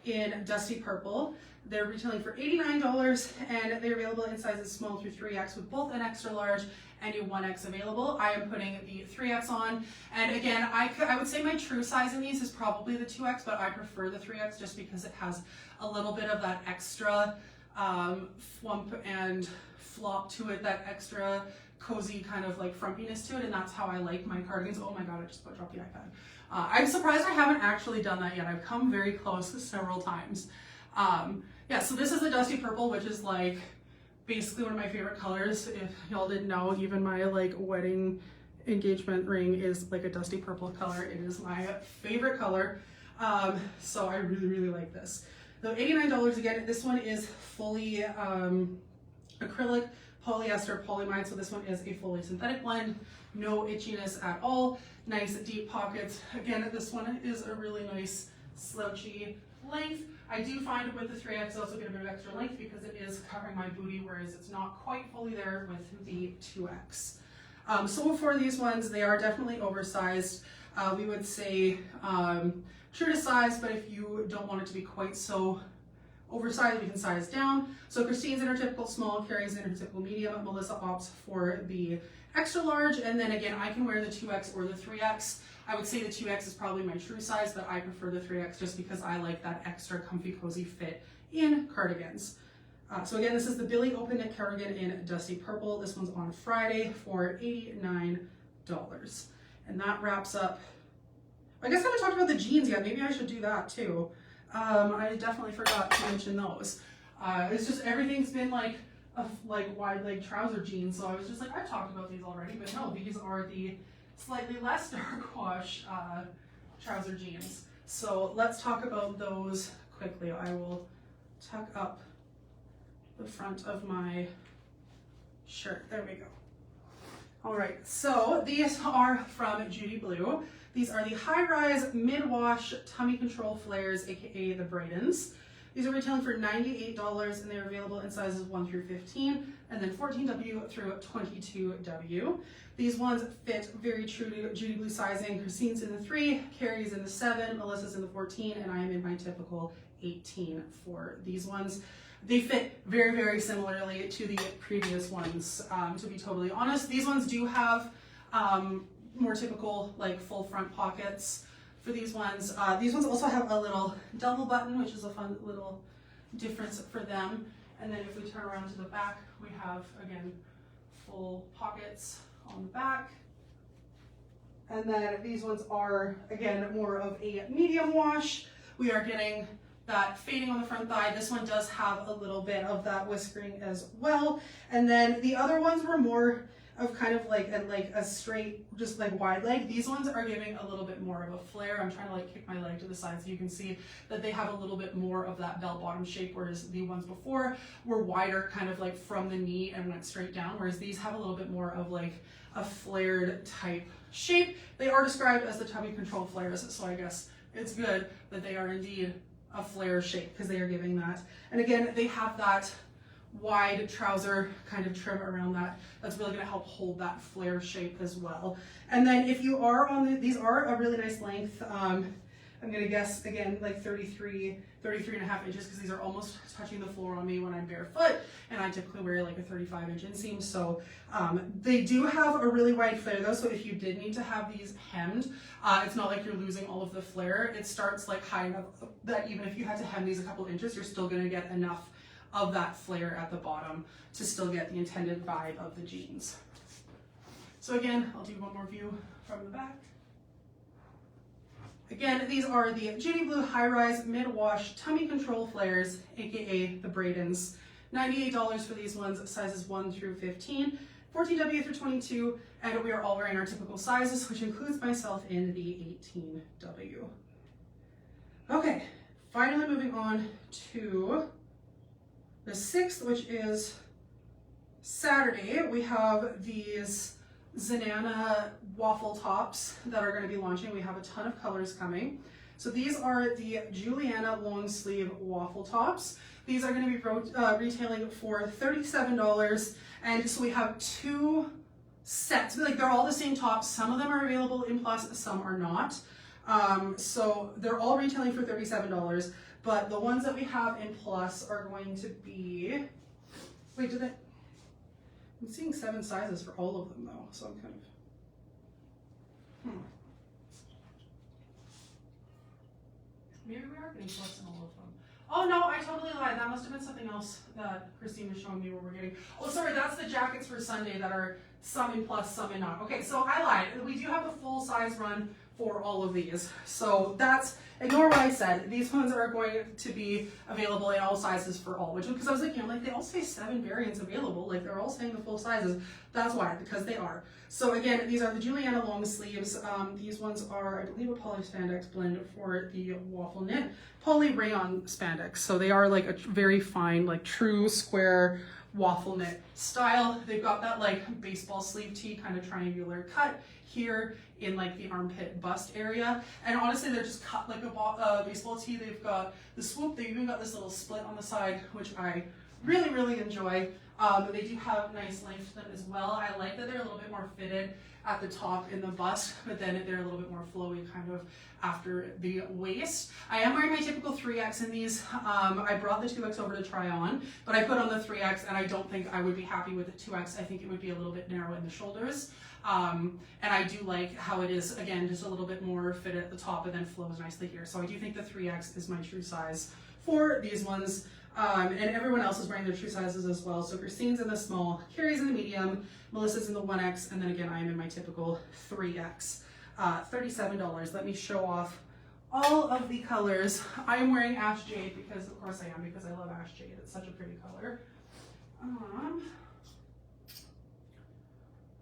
[SPEAKER 1] in Dusty Purple. They're retailing for $89, and they're available in sizes small through 3X with both an extra large and a 1X available. I am putting the 3X on, and again, I would say my true size in these is probably the 2X, but I prefer the 3X just because it has a little bit of that extra flump and flop to it, that extra cozy kind of like frumpiness to it, and that's how I like my cardigans. Oh my god, I just dropped the iPad. I'm surprised I haven't actually done that yet. I've come very close several times. Yeah, so this is the Dusty Purple, which is like basically one of my favorite colors. If y'all didn't know, even my like wedding engagement ring is like a Dusty Purple color. It is my favorite color. So I really, really like this. So $89 again. This one is fully acrylic, polyester, polyamide. So this one is a fully synthetic blend. No itchiness at all. Nice deep pockets. Again, this one is a really nice slouchy length. I do find with the 3X I also get a bit of extra length because it is covering my booty, whereas it's not quite fully there with the 2X. So for these ones, they are definitely oversized. We would say true to size, but if you don't want it to be quite so oversized, we can size down. So Christine's in her typical small, Carrie's in her typical medium, Melissa opts for the extra large, and then again, I can wear the 2X or the 3X. I would say the 2X is probably my true size, but I prefer the 3X just because I like that extra comfy, cozy fit in cardigans. So again, this is the Billy Open Knit Cardigan in Dusty Purple. This one's on Friday for $89. And that wraps up. I guess I haven't talked about the jeans yet. Maybe I should do that too. I definitely forgot to mention those. It's just everything's been like wide leg trouser jeans, so I was just like, I've talked about these already, but no, these are the slightly less dark wash trouser jeans. So let's talk about those quickly. I will tuck up the front of my shirt. There we go. All right, so these are from Judy Blue. These are the high-rise mid-wash tummy control flares, aka the Bradens. These are retailing for $98 and they're available in sizes 1 through 15 and then 14W through 22W. These ones fit very true to Judy Blue sizing. Christine's in the 3, Carrie's in the 7, Melissa's in the 14, and I am in my typical 18 for these ones. They fit very, very similarly to the previous ones, to be totally honest. These ones do have more typical like full front pockets for these ones. These ones also have a little double button, which is a fun little difference for them. And then if we turn around to the back, we have, again, full pockets on the back. And then these ones are, again, more of a medium wash. We are getting that fading on the front thigh. This one does have a little bit of that whiskering as well. And then the other ones were more of kind of like a straight, just like wide leg. These ones are giving a little bit more of a flare. I'm trying to like kick my leg to the side so you can see that they have a little bit more of that bell bottom shape, whereas the ones before were wider, kind of like from the knee and went straight down, whereas these have a little bit more of like a flared type shape. They are described as the tummy control flares, so I guess it's good that they are indeed a flare shape because they are giving that. And again, they have that wide trouser kind of trim around that. That's really going to help hold that flare shape as well. And then if you are on these are a really nice length. I'm going to guess again like 33 and a half inches because these are almost touching the floor on me when I'm barefoot, and I typically wear like a 35-inch inseam. So they do have a really wide flare though, so if you did need to have these hemmed, it's not like you're losing all of the flare. It starts like high enough that even if you had to hem these a couple inches, you're still going to get enough of that flare at the bottom to still get the intended vibe of the jeans. So again, I'll do one more view from the back. Again, these are the Judy Blue high-rise mid-wash tummy control flares, aka the Bradens. $98 for these ones, sizes 1 through 15, 14W through 22, and we are all wearing our typical sizes, which includes myself in the 18W. Okay, finally moving on to the 6th, which is Saturday. We have these Zenana waffle tops that are going to be launching. We have a ton of colors coming. So these are the Juliana long sleeve waffle tops. These are going to be retailing for $37, and so we have 2 sets. Like they're all the same tops. Some of them are available in plus, some are not. So they're all retailing for $37, but the ones that we have in plus are going to be, wait, I'm seeing 7 sizes for all of them though, so I'm kind of, maybe we are getting plus in all of them. Oh no, I totally lied. That must have been something else that Christine was showing me where we're getting. Oh, sorry, that's the jackets for Sunday that are some in plus, some in not. Okay, so I lied. We do have the full size run for all of these. So that's, ignore what I said. These ones are going to be available in all sizes for all, which, because I was like, like they all say 7 variants available, like they're all saying the full sizes. That's why, because they are. So again, these are the Juliana long sleeves. These ones are, I believe, a poly spandex blend for the waffle knit, poly rayon spandex. So they are like a very fine, like true square waffle knit style. They've got that like baseball sleeve tee kind of triangular cut here in like the armpit bust area, and honestly they're just cut like a baseball tee. They've got the swoop, they even got this little split on the side, which I really enjoy. They do have nice length to them as well. I like that they're a little bit more fitted at the top in the bust, but then they're a little bit more flowy kind of after the waist. I am wearing my typical 3X in these. I brought the 2X over to try on, but I put on the 3X and I don't think I would be happy with the 2X. I think it would be a little bit narrow in the shoulders. And I do like how it is, again, just a little bit more fit at the top and then flows nicely here. So I do think the 3X is my true size for these ones. And everyone else is wearing their true sizes as well. So Christine's in the small, Carrie's in the medium, Melissa's in the 1X, and then again, I am in my typical 3X. $37. Let me show off all of the colors. I am wearing Ash Jade because, of course I am, because I love Ash Jade. It's such a pretty color.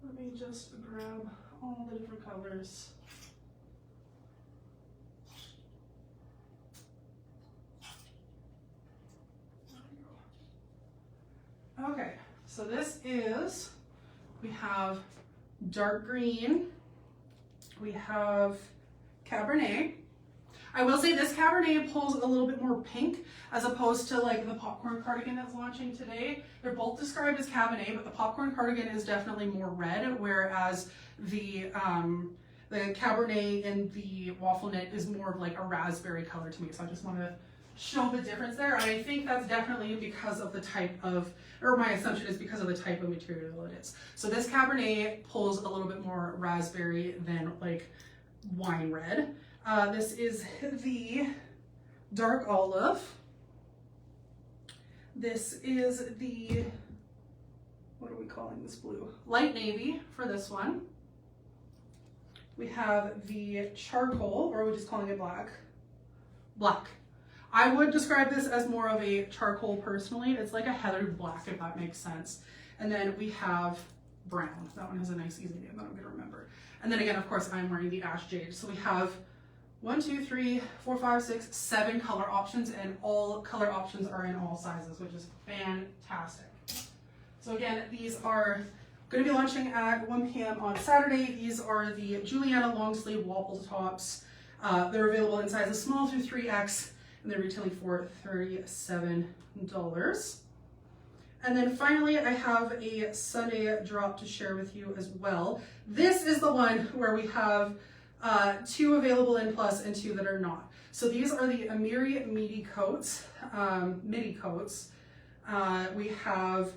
[SPEAKER 1] Let me just grab all the different colors. Okay, so this is, we have dark green, we have Cabernet. I will say this Cabernet pulls a little bit more pink as opposed to like the popcorn cardigan that's launching today. They're both described as Cabernet, but the popcorn cardigan is definitely more red, whereas the Cabernet in the waffle knit is more of like a raspberry color to me. So I just want to show the difference there. And I think that's definitely because of the type of, or my assumption is because of the type of material it is. So this Cabernet pulls a little bit more raspberry than like wine red. This is the dark olive. This is the, what are we calling this blue? Light navy for this one. We have the charcoal, or we're just calling it black. Black. I would describe this as more of a charcoal personally. It's like a heathered black, if that makes sense. And then we have brown. That one has a nice easy name that I'm going to remember. And then again, of course, I'm wearing the ash jade. So we have 1, 2, 3, 4, 5, 6, 7 color options, and all color options are in all sizes, which is fantastic. So again, these are going to be launching at 1 p.m. on Saturday. These are the Juliana long sleeve waffle tops. They're available in sizes small through 3X, and they're retailing for $37. And then finally, I have a Sunday drop to share with you as well. This is the one where we have 2 available in plus and 2 that are not. So these are the Amiri midi coats. We have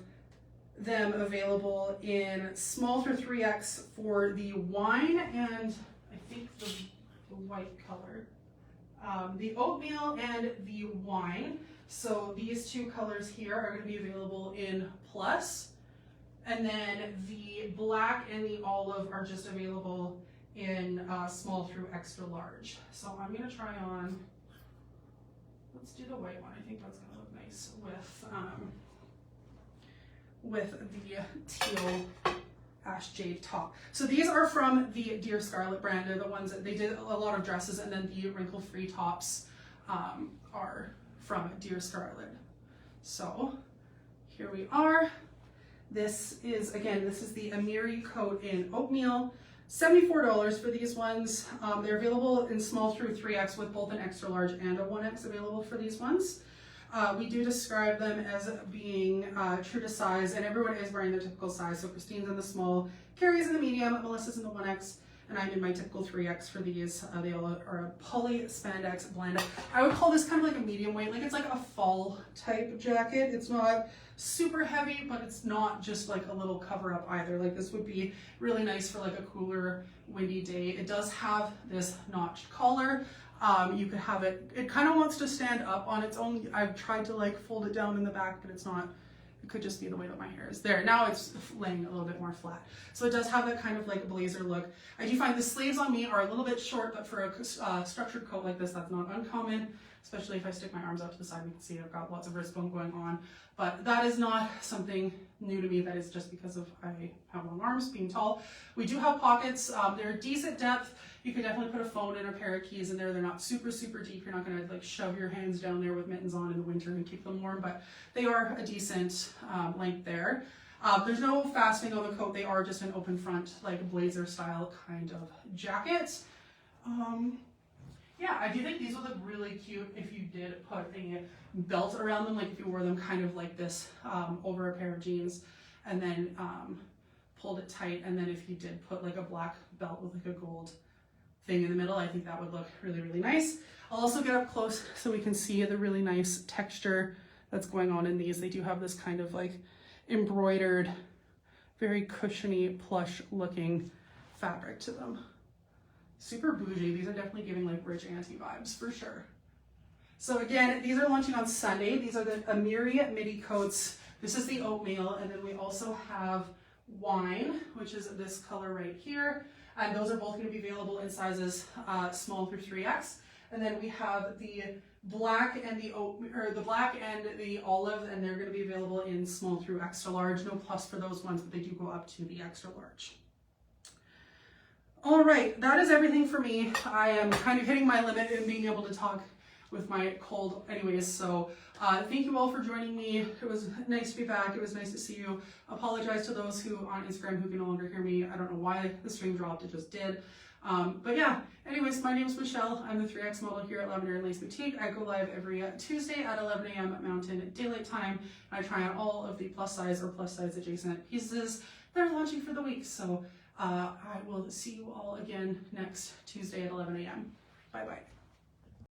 [SPEAKER 1] them available in small through 3X for the wine and I think the white color. The oatmeal and the wine. So these 2 colors here are going to be available in plus. And then the black and the olive are just available in small through extra large. So I'm going to try on, let's do the white one. I think that's going to look nice with the teal ash jade top. So these are from the Dear Scarlet brand. They're the ones that they did a lot of dresses, and then the wrinkle-free tops are from Dear Scarlet. So here we are. This is, again, this is the Amiri coat in oatmeal. $74 for these ones. They're available in small through 3X with both an extra large and a 1X available for these ones. We do describe them as being true to size, and everyone is wearing their typical size. So Christine's in the small, Carrie's in the medium, Melissa's in the 1X, and I'm in my typical 3X for these. They all are a poly spandex blend. I would call this kind of like a medium weight, like it's like a fall type jacket. It's not super heavy, but it's not just like a little cover up either. Like this would be really nice for like a cooler, windy day. It does have this notched collar. You could have it, it kind of wants to stand up on its own. I've tried to like fold it down in the back, but it's not, it could just be the way that my hair is there. Now it's laying a little bit more flat. So it does have that kind of like blazer look. I do find the sleeves on me are a little bit short, but for a structured coat like this, that's not uncommon, especially if I stick my arms out to the side. You can see I've got lots of wrist bone going on, but that is not something new to me. That is just because of I have long arms, being tall. We do have pockets. They're decent depth. You can definitely put a phone and a pair of keys in there. They're not super, super deep. You're not going to like shove your hands down there with mittens on in the winter and keep them warm, but they are a decent length there. There's no fastening on the coat. They are just an open front, like blazer style kind of jacket. Yeah, I do think these would look really cute if you did put a belt around them, like if you wore them kind of like this over a pair of jeans and then pulled it tight. And then if you did put like a black belt with like a gold thing in the middle, I think that would look really, really nice. I'll also get up close so we can see the really nice texture that's going on in these. They do have this kind of like embroidered, very cushiony, plush looking fabric to them. Super bougie. These are definitely giving like rich auntie vibes for sure. So again, these are launching on Sunday. These are the Amiri midi coats. This is the oatmeal, and then we also have wine, which is this color right here. And those are both going to be available in sizes small through 3X. And then we have the black and the olive, and they're going to be available in small through extra large. No plus for those ones, but they do go up to the extra large. All right, that is everything for me. I am kind of hitting my limit in being able to talk with my cold anyways. So thank you all for joining me. It was nice to be back. It was nice to see you. Apologize to those who on Instagram who can no longer hear me. I don't know why the stream dropped, it just did. But yeah, anyways, my name is Michelle. I'm the 3X model here at Lavender and Lace Boutique. I go live every Tuesday at 11 a.m. Mountain Daylight Time. I try on all of the plus size or plus size adjacent pieces that are launching for the week. So I will see you all again next Tuesday at 11 a.m. Bye bye.